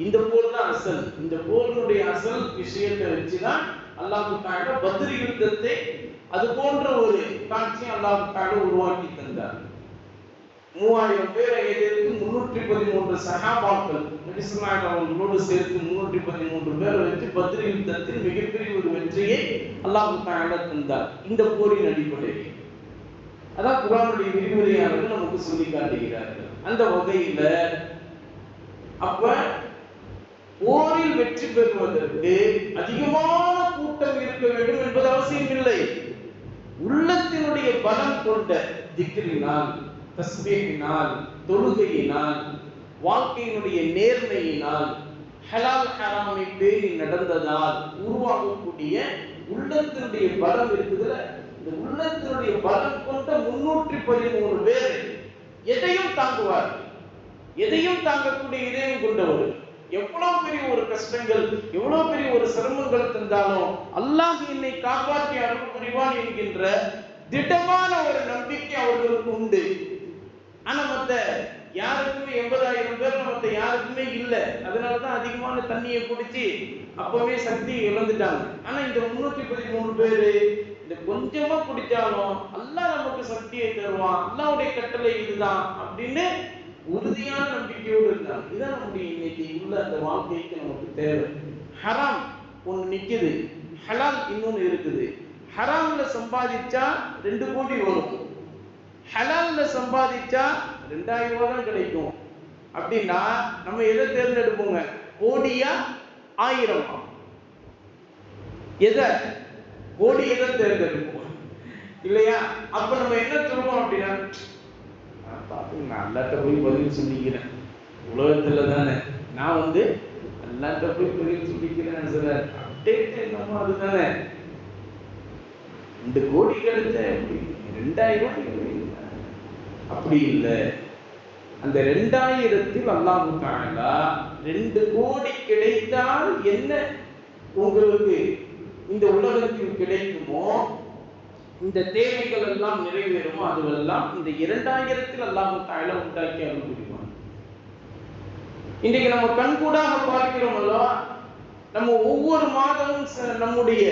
இந்த போர் தான் அசல். இந்த போரினுடைய அசல் விஷயத்தை வச்சுதான் அல்லாஹ் தஆலா பத்ர் யுத்தத்தை அது போன்ற ஒரு காட்சியை அல்லாஹ் தஆலா உருவாக்கி தந்தார். 3000 பேரை எதிர்த்து 313 சஹாபாக்கள் நபி ஸல்லல்லாஹு அலைஹி வஸல்லம் அவர்களோடு சேர்த்து 313 பேரை வச்சு பத்ர் யுத்தத்தில் மிகப்பெரிய ஒரு வெற்றியை அல்லாஹ் தஆலா தந்தார். இந்த போரின் அடிப்படையில் அதான் குர்ஆனுடைய விரிவுரையாளர்கள் நமக்கு சொல்லி காட்டுகிறார்கள். அந்த வகையில அப்ப போரில் வெற்றி பெறுவதற்கு அதிகமான கூட்டம் இருக்க வேண்டும் என்பது அவசியம் இல்லை. உள்ளத்தினுடைய பலம் கொண்ட திக்ரினால், தஸ்பீஹினால், தொழுகையினால், வாழ்க்கையினுடைய நேர்மையினால், ஹலால் ஹராமை பேணி நடந்ததால் உருவாகக்கூடிய உள்ளத்தினுடைய பலம் இருக்குதுல, இந்த உள்ளத்தினுடைய பலம் கொண்ட 313 பேர் எதையும் தாங்குவார்கள். எதையும் தாங்கக்கூடிய இதயம் கொண்டவர்கள். எவ்வளவு பெரிய ஒரு கஷ்டங்கள், எவ்வளவு பெரிய ஒரு சிரமங்கள் தந்தாலும் அல்லாஹ் என்னை காப்பாற்றி அருள் புரிவான் என்கின்ற திடமான ஒரு நம்பிக்கை அவர்களுக்கு உண்டு. ஆனா மத்த யாருக்குமே 80,000 பேர் மத்த யாருக்குமே இல்லை. அதனாலதான் அதிகமான தண்ணியை குடிச்சு அப்பவே சக்தி இழந்துட்டாங்க. ஆனா இந்த 313 பேரு இந்த கொஞ்சமா குடிச்சாலும் அல்லாஹ் நமக்கு சக்தியை தருவான், அல்லாஹ்வுடைய கட்டளை இதுதான் அப்படின்னு உறுதியான நம்பிக்கையோடு இருந்தாங்க. இதுதான் நம்முடைய இன்னைக்கு உள்ள அந்த வாழ்க்கைக்கு நமக்கு தேவை. ஹராம் ஒண்ணு நிக்குது, ஹலால் இன்னொன்னு இருக்குது. ஹராம்ல சம்பாதிச்சா 2 கோடி வரும், ஹலால்ல சம்பாதிச்சா 2000 ரூபாய் தான் கிடைக்கும். அப்படின்னா நம்ம எதை தேர்ந்தெடுப்போங்க? கோடியா 1000? எதை? கோடியை தான் தேர்ந்தெடுப்போம் இல்லையா? அப்ப நம்ம என்ன சொல்லுவோம் அப்படின்னா, நான் அல்லாட்ட போய் பதில் சொல்லிக்கிறேன், உலகத்துல தானே நான் அல்லாட்ட போய் பதில் சொல்லிக்கிறேன் சார், அப்டேட் என்னமோ அதுதானே. 2 கோடி கிடைச்ச 2000 அப்படி இல்லை. அந்த 2000-ல் அல்லாஹ் தஆலா 2 கோடி கிடைத்தால் என்ன உங்களுக்கு இந்த உலகத்தில் கிடைக்குமோ, இந்த தேவைகள் எல்லாம் நிறைவேறுமோ, அதுவெல்லாம் இந்த 2000-ல் அல்லாஹ் தஆலா உண்டாக்கி அருள் புரிவான். இன்றைக்கு நம்ம கண்கூடாக பார்க்கிறோம் அல்லவா? நம்ம ஒவ்வொரு மாதமும் நம்முடைய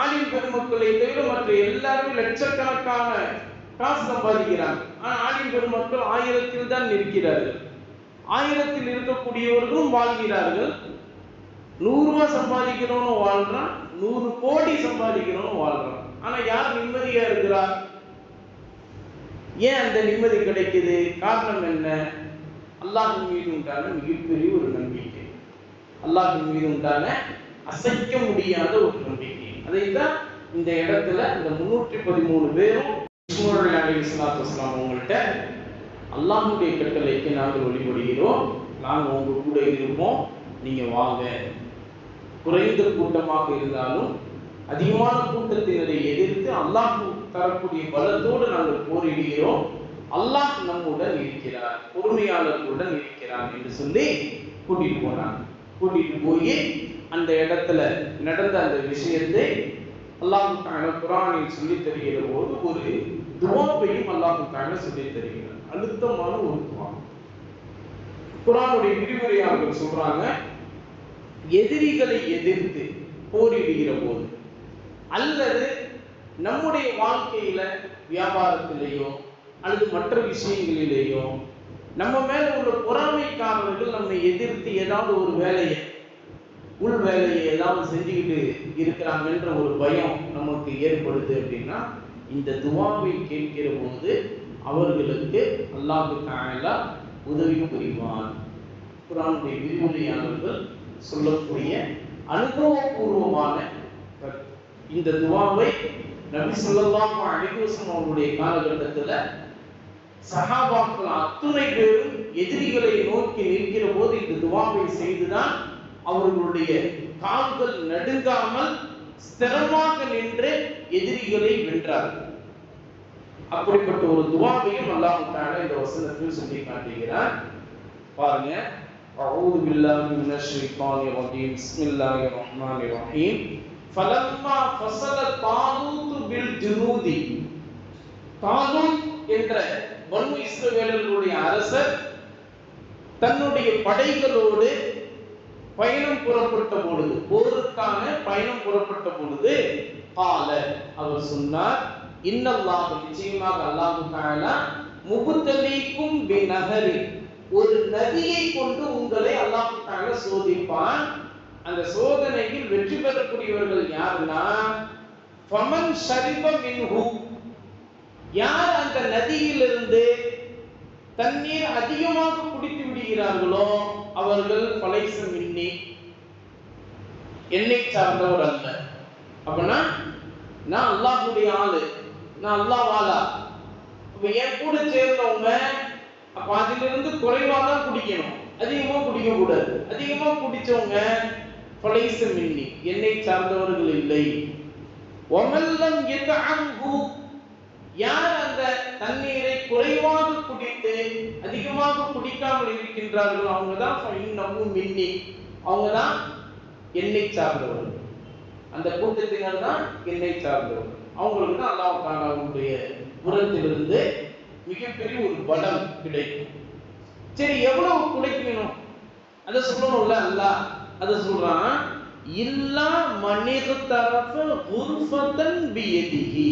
ஆலிம் பெருமக்களை தவிர மற்ற எல்லாரும் லட்சக்கணக்கான காசு சம்பாதிக்கிறாங்க. ஆனா ஆலிம் பெருமக்கள் 1000-ல் தான் இருக்கிறார்கள். 1000-ல் இருக்கக்கூடியவர்களும் வாழ்கிறார்கள். 100 ரூபாய் சம்பாதிக்கிறவனும் வாழ்றான், 100 கோடி சம்பாதிக்கிறவனும் வாழ்றான். ஆனா யார் நிம்மதியா இருக்கிறார்? ஏன் அந்த நிம்மதி கிடைக்குது? காரணம் என்ன? அல்லாஹ்வின் மீது உண்டான மிகப்பெரிய ஒரு நம்பிக்கை, அல்லாஹ்வின் மீது உண்டான அசைக்க முடியாத ஒரு நம்பிக்கை. அதைத்தான் இந்த இடத்துல இந்த 313 பேரும் இஸ்மாயில் அலைஹிஸ்ஸலாத்து வஸ்ஸலாம் அவங்கள்ட்ட அல்லாஹ்வுடைய கட்டளைக்கு நாங்கள் வழிபடுகிறோம், நாங்கள் உங்க கூட இருப்போம், நீங்க வாங்க. குறைந்த கூட்டமாக இருந்தாலும் அதிகமான கூட்டத்தினரை எதிர்த்து அல்லாஹ் தரக்கூடிய பலத்தோடு நாங்கள் போரிடுகிறோம், அல்லாஹ் நம்முடன் இருக்கிறார், பொறுமையாளர்களுடன் இருக்கிறார் என்று சொல்லி கூட்டிட்டு போனாங்க. கூட்டிட்டு போய் அந்த இடத்துல நடந்த அந்த விஷயத்தை அல்லாஹ் தஆலா குர்ஆனில் சொல்லி தருகிற போது ஒரு துஆவையும் அல்லாஹ் தஆலா சொல்லி தருகிறார். அழுத்தமான ஒரு துஆ. குர்ஆனுடைய விரிவுரையாளர்கள் சொல்றாங்க, எதிரிகளை எதிர்த்து போரிடுகிற போது அல்லது நம்முடைய வாழ்க்கையில வியாபாரத்திலேயோ அல்லது மற்ற விஷயங்களிலேயோ நம்ம மேல உள்ள பொறாமைக்காரர்கள் நம்மை எதிர்த்து ஏதாவது ஒரு வேலையை, உள் வேலையை ஏதாவது செஞ்சுக்கிட்டு இருக்கிறாங்கன்ற ஒரு பயம் நமக்கு ஏற்படுது அப்படின்னா இந்த துஆவை கேட்கிற போது அவர்களுக்கு அல்லாஹ் தஆலா உதவி புரிவான். குர்ஆனுடைய விரிவுரையாளர்கள் சொல்லக்கூடிய அனுபவபூர்வமான இந்த துஆவை நபி ஸல்லல்லாஹு அலைஹி வஸல்லம் அவருடைய காலகட்டத்தில் சஹாபாக்கள் அத்துணை பேரும் எதிரிகளை நோக்கி நிற்கிற போது இந்த துஆவை செய்துதான் அவர்களுடைய கால்கள் நடுங்காமல் ஸ்திரமாக நின்று எதிரிகளை வென்றார்கள். அப்படிப்பட்ட ஒரு துஆவையும் அல்லாஹ் தஆலா இந்த வசனத்தில் சொல்லி காட்டுகிறார். பாருங்க, அஊது பில்லாஹி மினஷ் ஷைத்தானிர் ரஜீம், பிஸ்மில்லாஹிர் ரஹ்மானிர் ரஹீம். ஃபலம்மா ஃபஸல தாலூத் பில் ஜுனூதி, தாலூத் என்ற பனு இஸ்ரவேலர்களுடைய அரசர் தன்னுடைய படைகளோடு பயணம் புறப்பட்ட பொழுது, போருக்கான பயணம் புறப்பட்ட பொழுது, கால அவர் சொன்னார், இன்னல்லாஹ் நிச்சயமாக அல்லாஹ் தஆலா முபத்தலீக்கும் பிநஹரி, ஒரு நதியை கொண்டு உங்களை அல்லாஹ் தஆலா சோதிப்பான். அந்த சோதனையில் வெற்றி பெறக்கூடியவர்கள் யாருன்னா ஃபமன் ஷரிப மின்ஹு, யார் அந்த நதியிலிருந்து தண்ணீர் அதிகமாக குடித்து விடுகிறார்களோ அவர்கள் பலைச மின்னி, என்னை சார்ந்தவர் அல்ல. அப்படின்னா நான் அல்லாஹ்வுடைய ஆளு, நான் அல்லாஹ் வாலா. அப்ப என் கூட சேர்ந்தவங்க அப்ப அதிலிருந்து குறைவா தான் குடிக்கணும், அதிகமா குடிக்க கூடாது. அதிகமா குடிச்சவங்க பலைச மின்னி, என்னை சார்ந்தவர்கள் இல்லை. ஒமல்லம் யதஅன்ஹு, யார் அந்த தண்ணீரை குறைவாக குடித்து அதிகமாக குடிக்காமல் இருக்கின்றார்களோ அவங்க தான் மின்னி, அவங்க தான் என்னை சார்ந்தவர்கள். அந்த கூட்டத்தினர் தான் என்னை சார்ந்தவர்கள். அவங்களுக்கு தான் அல்லாஹ் தஆலாவுடைய புறத்திலிருந்து மிகப்பெரிய ஒரு பலம் கிடைக்கும். சரி, எவ்வளவு குடிக்கணும் அதை சொல்லணும்ல. அல்லாஹ் அதை சொல்றான், இல்லா மனிகதரஃப குர்ஃபதன் பியதிஹி.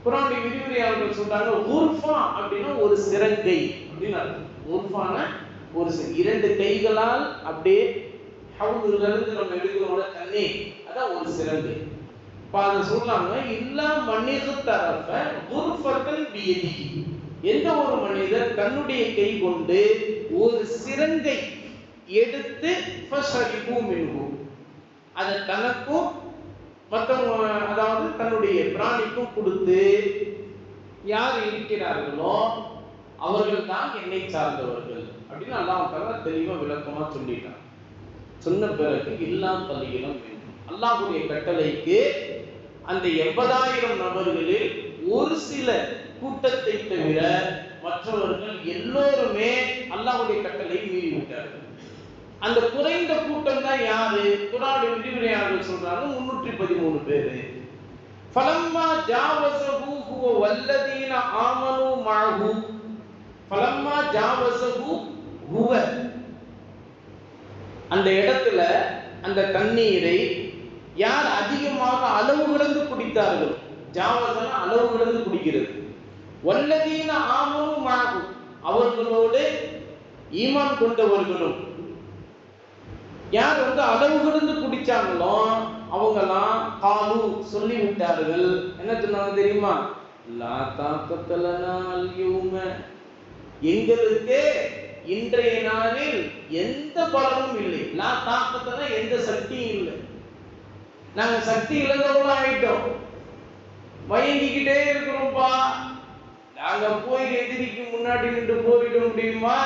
குர்ஆனுடைய விரிவுரையாளர்கள் சொல்றாங்க, குர்ஃபா அப்படின்னா ஒரு சிரங்கை அப்படின்னு அர்த்தம். குர்ஃபான ஒரு இரண்டு கைகளால் அப்படியே ஹவுதுல இருந்து நம்ம எடுக்கிறோம்ல தண்ணி, அதான் ஒரு சிரங்கை. இப்ப அதை சொல்றாங்க, இல்லா மனிகதரஃப குர்ஃபதன் பியதிஹி. எந்த ஒரு மனிதர் தன்னுடைய கை கொண்டு ஒரு சிரங்கை எடுத்து ஃபஷரிபு மின்ஹு, அதை தனக்கும் மற்றவங்க அதாவது தன்னுடைய பிராணிக்கும் கொடுத்து யார் இருக்கிறார்களோ அவர்கள் தான் என்னை சார்ந்தவர்கள் அப்படின்னு அல்லாஹ் தஆலா தெளிவா விளக்கமா சொல்லிட்டான். சொன்ன பிறகு எல்லா பள்ளிகளும் வேண்டும். அல்லாஹ்வுடைய கட்டளைக்கு அந்த 80,000 நபர்களில் ஒரு சில கூட்டத்தை தவிர மற்றவர்கள் எல்லோருமே அல்லாஹ்வுடைய கட்டளை மீறி விட்டார்கள். அந்த குறைந்த கூட்டம் தான் யாரு? குர்ஆனுடைய விரிவுரையாளர்கள் சொல்றாங்க 313 பேரு. ஃபலம்மா ஜாவஸஹு ஹுவ வல்லதீன ஆமனு மஅஹு. ஃபலம்மா ஜாவஸஹு ஹுவ, அந்த இடத்துல அந்த தண்ணீரை யார் அதிகமாக அளவு கடந்து குடித்தார்கள், ஜாவஸன அளவு கடந்து குடிக்கிறது, வல்லதீன ஆமனு மஅஹு அவர்களோடு ஈமான் கொண்டவர்களும் யார் அளவு கடந்து குடிச்சாங்களோ அவங்கலாம் காலு சொல்லி விட்டார்கள். என்ன சொன்னாங்க தெரியுமா? லா தாக்கத லனா அல் யௌம, எங்களுக்கு இன்றைய நாளில் எந்த பலனும் இல்லை. லா தாக்கத்தனா எந்த சக்தியும் இல்லை, நாங்க சக்தி இழந்தவங்களா ஆயிட்டோம், மயங்கிக்கிட்டே இருக்கிறோம்ப்பா. நாங்க போய் எதிரிக்கு முன்னாடி நின்று போரிட முடியுமா?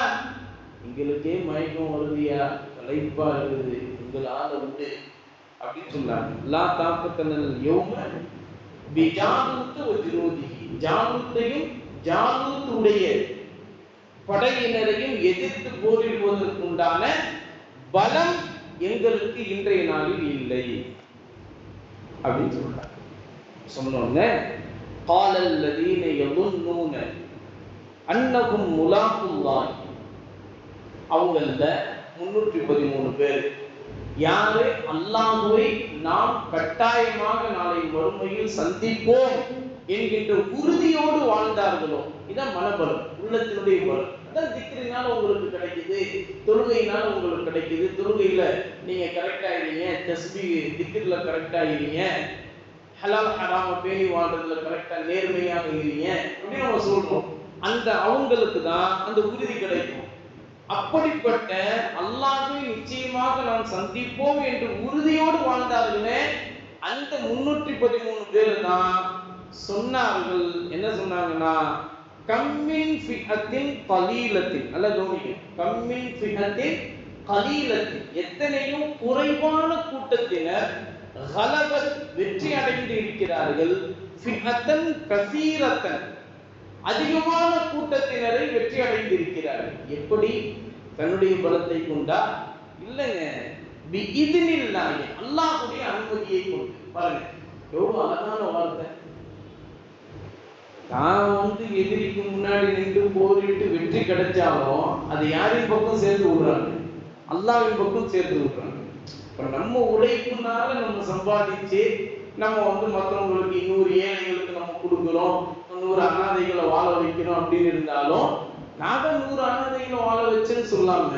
எங்களுக்கே மயக்கம் வருதியா, களைப்பா இருக்குது, உங்களால உண்டு அப்படின்னு சொன்னாங்க. லா தாக்கத்தனல் யௌம பிஜாலூத் வ ஜுனூதிஹி, ஜாலூத்தையும் ஜாலூத்துடைய படையினரையும் எதிர்த்து போரிடுவதற்குண்டான பலம் எங்களுக்கு இன்றைய நாளில் இல்லை அப்படின்னு சொல்றாங்க. சொன்னோன்னே قال الذين يظنون انهم ملاقو الله, அவங்கள 313 பேர் யாரு அல்லாஹ்வை நாம் கட்டாயமாக நாளை மறுமையில் சந்திப்போம் என்கின்ற உறுதியோடு வாழ்ந்தார்களோ, இதான் மனபலம், உள்ளத்தினுடைய பலம். அதான் திக்ரினால உங்களுக்கு கிடைக்குது, தொழுகையினால உங்களுக்கு கிடைக்குது. தொழுகையில நீங்க கரெக்ட் ஆகிறீங்க, தஸ்பீஹ் திக்ர்ல கரெக்ட் ஆகிறீங்க, ஹலால் ஹராம பேணி வாழ்றதுல கரெக்டா நேர்மையாக இருக்கிறீங்க அப்படின்னு நம்ம சொல்றோம். அந்த அவங்களுக்கு தான் அந்த உறுதி கிடைக்கும். அப்படிப்பட்ட அல்லாஹ்வை நிச்சயமாக நாம் சந்திப்போம் என்று உறுதியோடு வாழ்ந்தார்களே, அந்த 313 பேர் தான் சொன்னார்கள். என்ன சொன்னாங்கன்னா, கம்மின் ஃபிஅத்தின் கலீலத்தின், நல்ல கவனிங்க, கம்மின் ஃபிஅத்தின் கலீலத்தின், எத்தனையோ குறைவான கூட்டத்தினர் கலபத் வெற்றி அடைந்து இருக்கிறார்கள், ஃபிஅத்தன் கஸீரத்தன் அதிகமான கூட்டத்தினரை வெற்றி அடைந்திருக்கிறார்கள். எப்படி? தன்னுடைய பலத்தை கொண்டா? இல்லைங்க, பிஇذنில்லாஹி, அல்லாஹ்வுடைய அனுமதியை கொண்டு. பாருங்க எவ்வளவு அழகான வார்த்தை. தான் எதிரிக்கு முன்னாடி நின்று போரிட்டு வெற்றி கிடைச்சாலும் அது யாரின் பக்கம் சேர்த்து விடுறாங்க? அல்லாஹ்வின் பக்கம் சேர்த்து விடுறாங்க. இப்ப நம்ம உழைப்புனால நம்ம சம்பாதிச்சு நம்ம மற்றவங்களுக்கு 100 ஏழைகளுக்கு நம்ம கொடுக்கிறோம், 100 அனாதைகளை வாழ வைக்கணும் அப்படின்னு இருந்தாலும், நான் தான் 100 அனாதைகளை வாழ வச்சேன்னு சொல்லாம,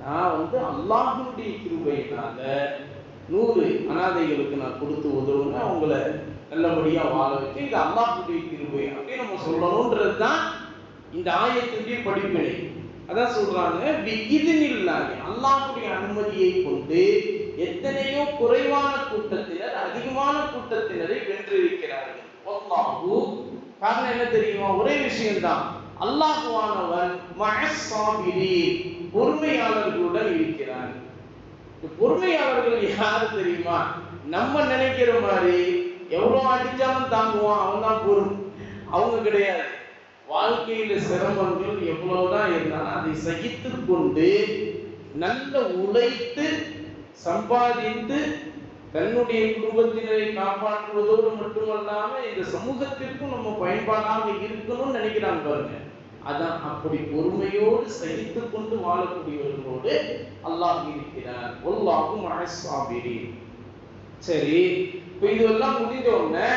நான் அல்லாஹ்வுடைய கிருபையினால 100 அனாதைகளுக்கு நான் கொடுத்து உதவுங்க, அவங்கள நல்லபடியா வாழ வச்சு, இது அல்லாஹ்வுடைய கிருபை அப்படின்னு நம்ம சொல்லணும்ன்றதுதான் இந்த ஆயத்துடைய படிப்பினை. அதான் சொல்றாங்க, பிஇذنில்லாஹி, அல்லாஹ்வுடைய அனுமதியை கொண்டு எத்தனையோ குறைவான கூட்டத்தினர் அதிகமான கூட்டத்தினரை வென்றிருக்கிறார்கள். வல்லாஹு, காரணம் என்ன தெரியுமா? ஒரே விஷயம்தான், அல்லாஹ்வானவன் மஅஸ் ஸாபிரீன், பொறுமையாளர்களுடன் இருக்கிறான். பொறுமையாளர்கள் யாரு தெரியுமா? நம்ம நினைக்கிற மாதிரி எவ்வளவு அடிச்சாலும் தாங்குவான், அவன் தான் பொறுமை. அவங்க கிடையாது. வாழ்க்கையில சிரமங்கள் எவ்வளவுதான் இருந்தாலும் அதை சகித்து கொண்டு நல்ல உழைத்து சம்பாதித்து தன்னுடைய குடும்பத்தினரை காப்பாற்றுவதோடு மட்டுமல்லாம இந்த சமூகத்திற்கும் நம்ம பயன்பாடாக இருக்கணும்னு நினைக்கிறாங்க பாருங்க. அதான் அப்படி பொறுமையோடு சகித்து கொண்டு வாழக்கூடியவர்களோடு அல்லாஹ் இருக்கிறார். வல்லாஹு மஅஸ் ஸாபிரீன். சரி, இப்போ இதெல்லாம் முடிஞ்ச உடனே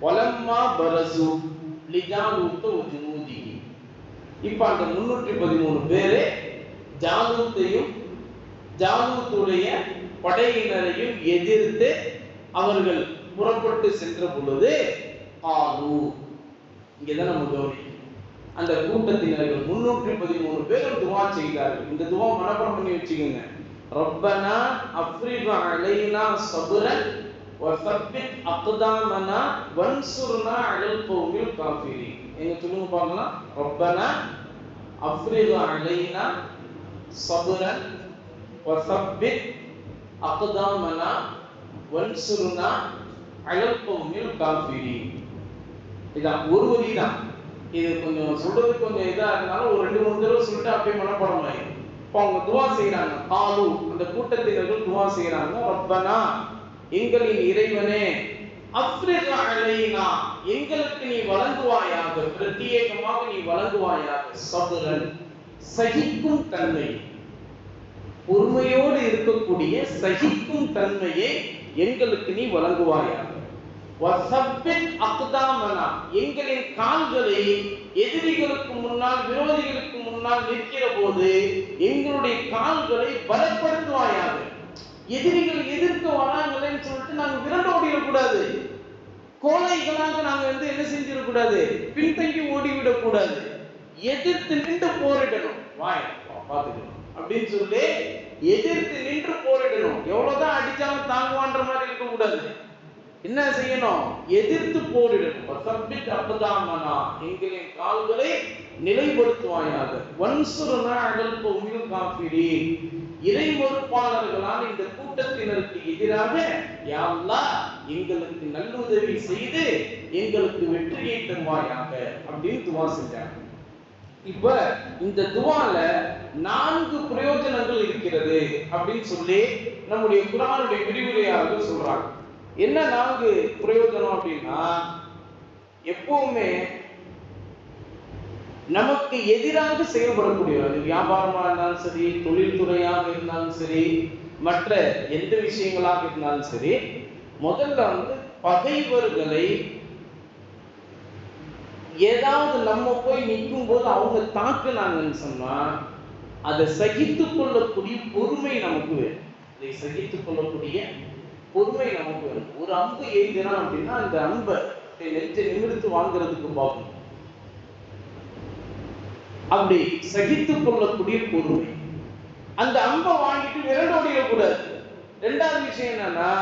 வலம்மா பரசு லிஜாலூத் வ ஜுனூதிஹி. இப்போ அந்த 313 பேரு ஜாலூத்தையும் ஜாலூத்துடைய படையினரையும் எதிர்த்து அவர்கள் புறப்பட்டு சென்ற பொழுது ஆலு, இங்கதான் நம்ம கவனிக்கணும், அந்த கூட்டத்தினர்கள் 313 பேரும் துவா செய்தார்கள். இந்த துவா மனப்பாடம் பண்ணி வச்சுக்கோங்க. ரப்பனா அஃப்ரிக் அலைனா ஸப்ரன் வ ஸப்பித் அக்தாமனா வன்சுர்னா அலல் கௌமில் காஃபிரீன். எங்க சொல்லுங்க பார்க்கலாம். ரப்பனா அஃப்ரிக் அலைனா ஸப்ரன் வ ஸப்பித் அக்தாமனா வன்சுர்னா அலல் கௌமில் காஃபிரீன். இதான் ஒரு வரி தான். இது கொஞ்சம் சொல்றது கொஞ்சம் இதா இருந்தாலும் ஒரு 2-3 தடவை சொல்லிட்டு அப்படியே மனப்பாடம் ஆயிடும். இப்போ அவங்க துவா செய்யறாங்க. காலு, அந்த கூட்டத்தினர்கள் துவா செய்யறாங்க. ரப்பனா, எங்களின் இறைவனே, அஃப்ரிக் அலைனா, எங்களுக்கு நீ வழங்குவாயாக, பிரத்யேகமாக நீ வழங்குவாயாக, ஸப்ரன், சகிக்கும் தன்மை, பொறுமையோடு இருக்கக்கூடிய சகிக்கும் தன்மையை எங்களுக்கு நீ வழங்குவாயாக. வஸப்பித் அக்தாமனா, எங்களின் கால்களை எதிரிகளுக்கு முன்னால் விரோதிகளுக்கு முன்னால் நிற்கிற போது எங்களுடைய கால்களை பலப்படுத்துவாயாக. எதிரிகள் எதிர்க்க வராங்களேன்னு சொல்லிட்டு நாங்க விரண்டு ஓடிடக்கூடாது. கோழைகளாக நாங்க என்ன செஞ்சிடக்கூடாது, பின்தங்கி ஓடிவிடக் கூடாது. எதிர்த்து நின்று போரிடணும். வாய் பார்த்துக்கணும் அப்படின்னு சொல்லி எதிர்த்து நின்று போரிடணும். எவ்வளவுதான் அடிச்சாலும் தாங்குவான்ற மாதிரி இருக்கக்கூடாது. என்ன செய்யணும்? எதிர்த்து போரிடணும். வஸப்பித் அக்தாமனா, எங்களின் கால்களை நிலைப்படுத்துவாயாக. வன்சுர்னா அலல் கௌமில் காஃபிரீன், இறை மறுப்பாளர்களான இந்த கூட்டத்தினருக்கு எதிராக யா அல்லாஹ் எங்களுக்கு நல்லுதவி செய்து எங்களுக்கு வெற்றியை தருவாயாக அப்படின்னு துவா செஞ்சாங்க. இப்ப இந்த துவால 4 பிரயோஜனங்கள் இருக்கிறது அப்படின்னு சொல்லி நம்முடைய குர்ஆனுடைய விரிவுரையாளர்கள் சொல்றாங்க. என்ன 4 பிரயோஜனம் அப்படின்னா, எப்பவுமே நமக்கு எதிராக செயல்படக்கூடிய, அது வியாபாரமா இருந்தாலும் சரி, தொழில்துறையாக இருந்தாலும் சரி, மற்ற எந்த விஷயங்களாக இருந்தாலும் சரி, முதல்ல பகைவர்களை ஏதாவது நம்ம போய் நிற்கும் போது அவங்க தாக்குனாங்கன்னு சொன்னா அதை சகித்துக் கொள்ளக்கூடிய பொறுமை நமக்கு வேணும். அதை சகித்துக் கொள்ளக்கூடிய பொறுமை நமக்கு வேணும். ஒரு அம்பு எய்கிறான் அப்படின்னா அந்த அம்பை நெஞ்சை நிமிர்த்து வாங்குறதுக்கு பார்க்கணும். அப்படி சகித்துக் கொள்ளக்கூடிய பொறுமை. அந்த அம்பை வாங்கிட்டு விரண்டோடிடக்கூடாது. 2வது விஷயம் என்னன்னா,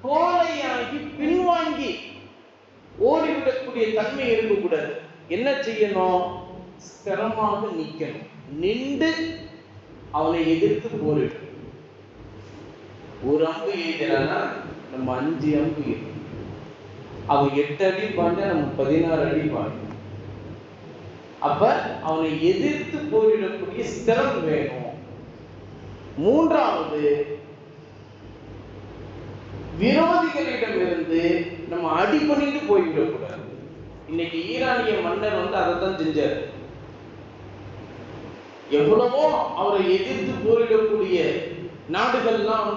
கோழையாகி பின்வாங்கி ஓடிவிடக்கூடிய தன்மை இருக்கக்கூடாது. என்ன செய்யணும்? ஸ்திரமாக நிற்கணும். நின்று அவனை எதிர்த்து போரிடணும். ஒரு அம்பு எய்கிறான்னா நம்ம 5 அம்பு எய்யும். அவன் 8 அடி பாண்ட நம்ம 16 அடி பாண்ட. அப்ப அவனை எதிர்த்து போரிடக்கூடிய ஸ்திரம் வேணும். 3வது, விரோதிகளிடமிருந்து நம்ம அடிபணிந்து போய்விடக்கூடாது. இன்னைக்கு ஈரானிய மன்னர் அதைத்தான் செஞ்சார். எவ்வளவோ அவரை எதிர்த்து போரிடக்கூடிய நாடுகள்லாம்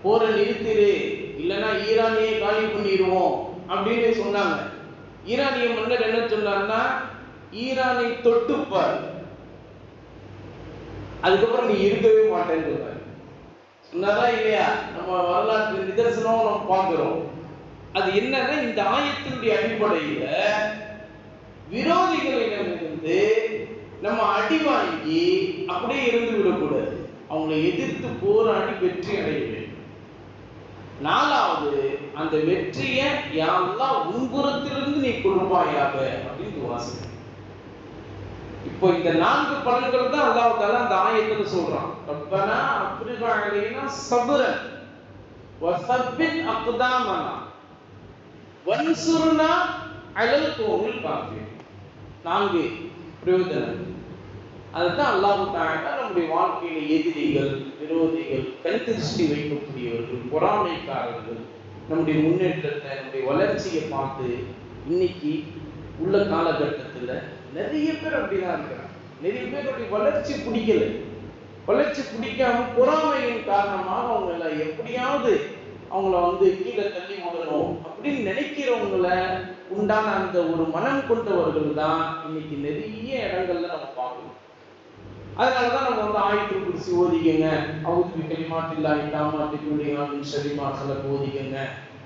போரை நிறுத்திடு, இல்லைன்னா ஈரானியை காலி பண்ணிடுவோம் அப்படின்னு சொன்னாங்க. ஈரானிய மன்னர் என்ன சொன்னார்னா, ஈரானை தொட்டுப்பார், அதுக்கப்புறம் நீ இருக்கவே மாட்டேன்னு சொன்னார். சொன்னாரா இல்லையா? நம்ம வரலாற்று நிதர்சனம் நம்ம பார்க்கிறோம். அது என்னன்னா, இந்த ஆயத்தினுடைய அடிப்படையில விரோதிகளிடமிருந்து நம்ம அடி வாங்கி அப்படியே இருந்து விடக்கூடாது. அவங்களை எதிர்த்து போராடி வெற்றி அடைய வேண்டும். 4வது, அந்த வெற்றியை யா அல்லாஹ் உன்புறத்திலிருந்து நீ கொடுப்பாயாக அப்படின்னு வாசனை. இப்போ இந்த 4 பலன்கள் தான் அல்லாஹ் தஆலா அந்த ஆயத்துல சொல்றான். ரப்பனா அஃப்ரிக் அலைனா ஸப்ரன் வ ஸப்பித் அக்தாமனா, வன்சுர்னா அலல் கௌமில் காஃபிர். 4 பிரயோஜனம். அதுதான் அல்லாஹ் தஆலா நம்முடைய வாழ்க்கையில எதிரிகள், விரோதிகள், கண்திருஷ்டி வைக்கக்கூடியவர்கள், பொறாமைக்காரர்கள் நம்முடைய முன்னேற்றத்தை, நம்முடைய வளர்ச்சியை பார்த்து இன்னைக்கு உள்ள காலகட்டத்தில் நிறைய பேர் அப்படிதான் இருக்கிறாங்க. நிறைய பேருடைய வளர்ச்சி பிடிக்கல. வளர்ச்சி பிடிக்காம பொறாமையின் காரணமாக அவங்கள எப்படியாவது அவங்கள கீழே தள்ளி விடணும் அப்படின்னு நினைக்கிறவங்கள உண்டான அந்த ஒரு மனம் கொண்டவர்கள் தான் இன்னைக்கு நிறைய இடங்கள்ல நம்ம பார்க்கணும். அதனாலதான் நம்ம ஆயத்துல் குர்சி ஓதிக்கங்க, அவுது கலிமாத்தில்லாஹி தாம்மாத்தி குல்லிஹாமின் ஷர்ரி மா ஹலக் ஓதிக்கங்க,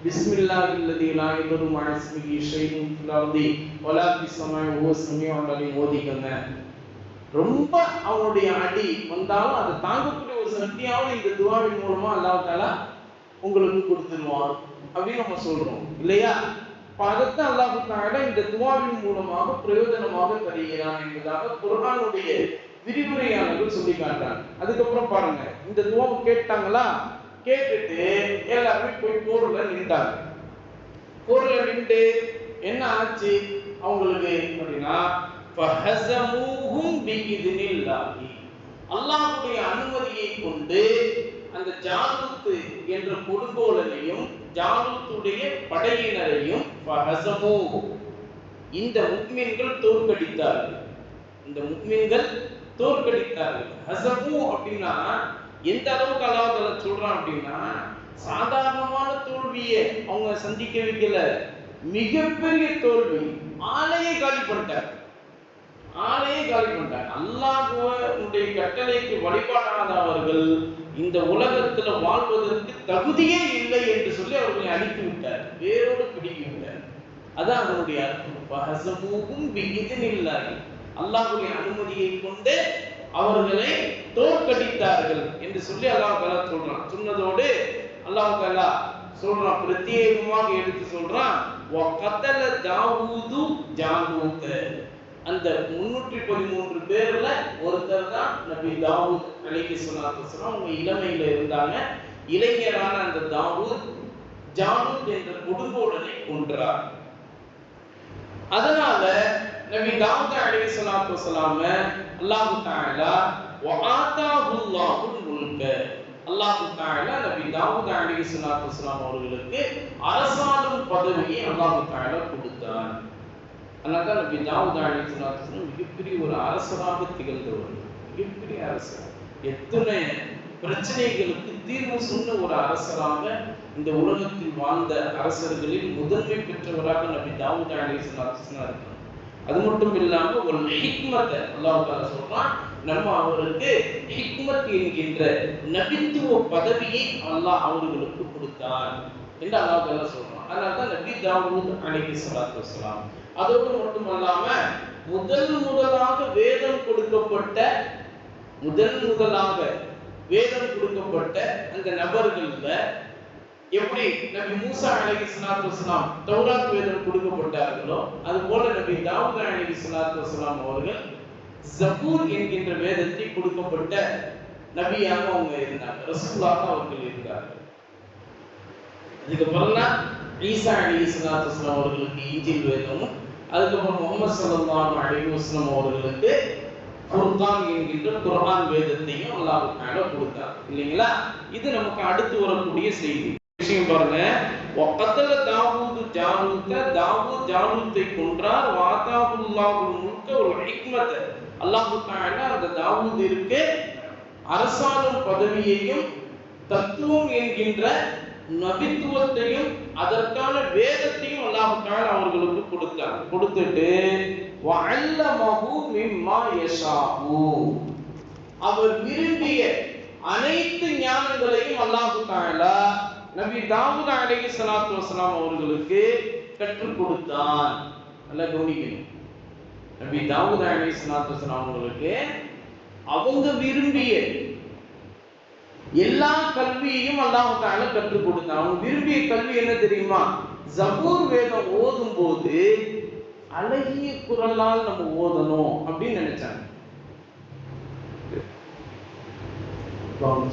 பிஸ்மில்லாஹில்லதி லா யதுர்ரு மஅ இஸ்மிஹி ஷைஉன் ஃபில் அர்தி வலா ஃபிஸ் ஸமாஇ வஹுவ ஸமீஉல் அலீம் ஓதிக்கங்க. ரொம்ப அவனுடைய அடி வந்தாலும் அதை தாங்கக்கூடிய ஒரு சக்தியாவது இந்த துஆவின் மூலமா அல்லாஹ் தஆலா உங்களுக்கு கொடுத்துருவான் அப்படின்னு நம்ம சொல்றோம் இல்லையா? அதைத்தான் அல்லாஹ் தஆலா இந்த துஆவின் மூலமாக பிரயோஜனமாக தருகிறான் என்பதாக குர்ஆனுடைய விரிவுரையாளர்கள் சொல்லி காட்டுறாங்க. அதுக்கப்புறம் பாருங்க, இந்த துஆவை கேட்டாங்களா, கேட்டுட்டு எல்லாருமே போய் போர்ல நின்றாங்க. போர்ல நின்று என்ன ஆச்சு அவங்களுக்கு அப்படின்னா, ஃபஹஸமூஹும் பிஇذனில்லாஹி, அல்லாஹ்வுடைய அனுமதியை கொண்டு அந்த ஜாலூத் என்ற கொடுங்கோலனையும் ஜாலூத்துடைய படையினரையும் ஃபஹஸமூஹு, இந்த முஃமின்கள் தோற்கடித்தார்கள். இந்த முஃமின்கள் தோற்கடித்தார்கள். ஹஸமு அப்படின்னா எந்த அளவுக்கு அல்லாஹ் தஆலா சொல்றான் அப்படின்னா, சாதாரணமான தோல்வியை அவங்க சந்திக்க வைக்கல, மிகப்பெரிய தோல்வி. ஆளையே காலி பண்ணிட்டார். அல்லாஹ்வுடைய கட்டளைக்கு வழிபாடாதவர்கள் இந்த உலகத்துல வாழ்வதற்கு தகுதியே இல்லை என்று சொல்லி அவர்களை அழித்து விட்டார், வேரோடு பிடிக்கி விட்டார். அதான் அதனுடைய அர்த்தம். ஃபஹஸமூஹும் பிஇذனில்லாஹி, அல்லாஹ்வுடைய அனுமதியை கொண்டு அவர்களை தோற்கடித்தார்கள் என்று சொல்லி அல்லாஹ் தஆலா சொல்றான். சொன்னதோடு அல்லாஹ் தஆலா சொல்றான், பிரத்யேகமாக எடுத்து சொல்றான், வகதல தாவூது ஜாலூத். அந்த 313 பேர்ல ஒருத்தர் தான் நபி தாவூத் அலைஹிஸ்ஸலாத்து வஸலாம். அவங்க இளமையில இருந்தாங்க. இளைஞரான அந்த தாவூத் ஜாலூத் என்ற கொடுங்கோலனை கொன்றார். அதனால நபி தாவூத் அலைஹிஸ்ஸலாத்து வஸலாம் அல்லாஹ் தஆலா வஆதாஹுல்லாஹுல் முல்க, அல்லாஹ் தஆலா நபி தாவூத் அலைஹிஸ்ஸலாத்து வஸலாம் அவர்களுக்கு அரசாளும் பதவியை அல்லாஹ் தஆலா கொடுத்தார். அதனால நபி தாவூத் அலைஹிஸ்ஸலாத்து வஸலாம் மிகப்பெரிய ஒரு அரசராக திகழ்ந்தவர். மிகப்பெரிய அரசர், எத்தனை பிரச்சனைகளுக்கு தீர்வு சொன்ன ஒரு அரசராக இந்த உலகத்தில் வாழ்ந்த அரசர்களில் முதன்மை பெற்றவராக நபி தாவூத் அலைஹிஸ்ஸலாத்து வஸலாம் இருக்காங்க. அது மட்டும் இல்லாம ஒரு ஹிக்மத் அல்லாஹ் தஆலா சொல்றான், நம்ம அவருக்கு ஹிக்மத் என்கின்ற நபித்துவ பதவியை அல்லாஹ் அவர்களுக்கு கொடுத்தார் என்று அல்லாஹ் தஆலா சொல்றான். அதனால தான் நபி தாவூத் அலைஹிஸ்ஸலாத்து வஸலாம் அதோடு மட்டுமல்லாம முதலாக வேதம் கொடுக்கப்பட்ட அந்த நபர்கள்ல எப்படி நபி மூசா அலைஹிஸ்ஸலாத்து வஸலாம் தௌராத் வேதம் கொடுக்கப்பட்டார்களோ, அது போல நபி தாவூத் அலைஹிஸ்ஸலாத்து வஸலாம் அவர்கள் ஜபூர் என்கின்ற வேதத்தை கொடுக்கப்பட்ட நபியாக அவங்க இருந்தாங்க, ரசூலாக அவர்கள் இருந்தார்கள். அதுக்கப்புறம் தான் ஈசா அலைஹிஸ்ஸலாத்து வஸலாம் அவர்களுக்கு இன்ஜீல் வேதமும், அதுக்கப்புறம் முஹம்மது ஸல்லல்லாஹு அலைஹி வஸல்லம் அவர்களுக்கு குர்ஆன் என்கின்ற குர்ஆன் வேதத்தையும் அல்லாஹ் தஆலா கொடுத்தார் இல்லைங்களா? இது நமக்கு அடுத்து வரக்கூடிய செய்தி. விஷயம் பாருங்க, வகதல தாவூது ஜாலூத், தாவூத் ஜாலூத்தை கொன்றார். வாதாஹுல்லாஹுல் முல்க வல் ஹிக்மத், அல்லாஹ் தஆலா அந்த தாவூதிற்கு அரசாளும் பதவியையும் தத்துவம் என்கின்ற நபித்துவத்தையும் அதற்கான வேதத்தையும் அல்லாஹ் தஆலா அவர்களுக்கு கொடுத்தார். கொடுத்துட்டு வஅல்லமஹு மிம்மா யஷாஉ, அவர் விரும்பிய அனைத்து ஞானங்களையும் அல்லாஹ் தஆலா நபி தாவூத் அலைஹிஸ்ஸலாத்து வஸலாம் அவர்களுக்கு கற்றுக் கொடுத்தார். நல்லா கவனிக்கணும், நபி தாவூத் அலைஹிஸ்ஸலாத்து வஸலாம் அவர்களுக்கு அவங்க விரும்பிய எல்லா கல்வியையும் அல்லாஹ் தஆலா கற்றுக் கொடுத்தார். அவங்க விரும்பிய கல்வி என்ன தெரியுமா? ஜபூர் வேதம் ஓதும் போது அழகிய குரலால் நம்ம ஓதணும் அப்படின்னு நினைச்சாங்க. வாங்க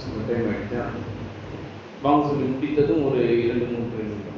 சொல்லி முடித்ததும் ஒரு 2-3 நிமிடம்.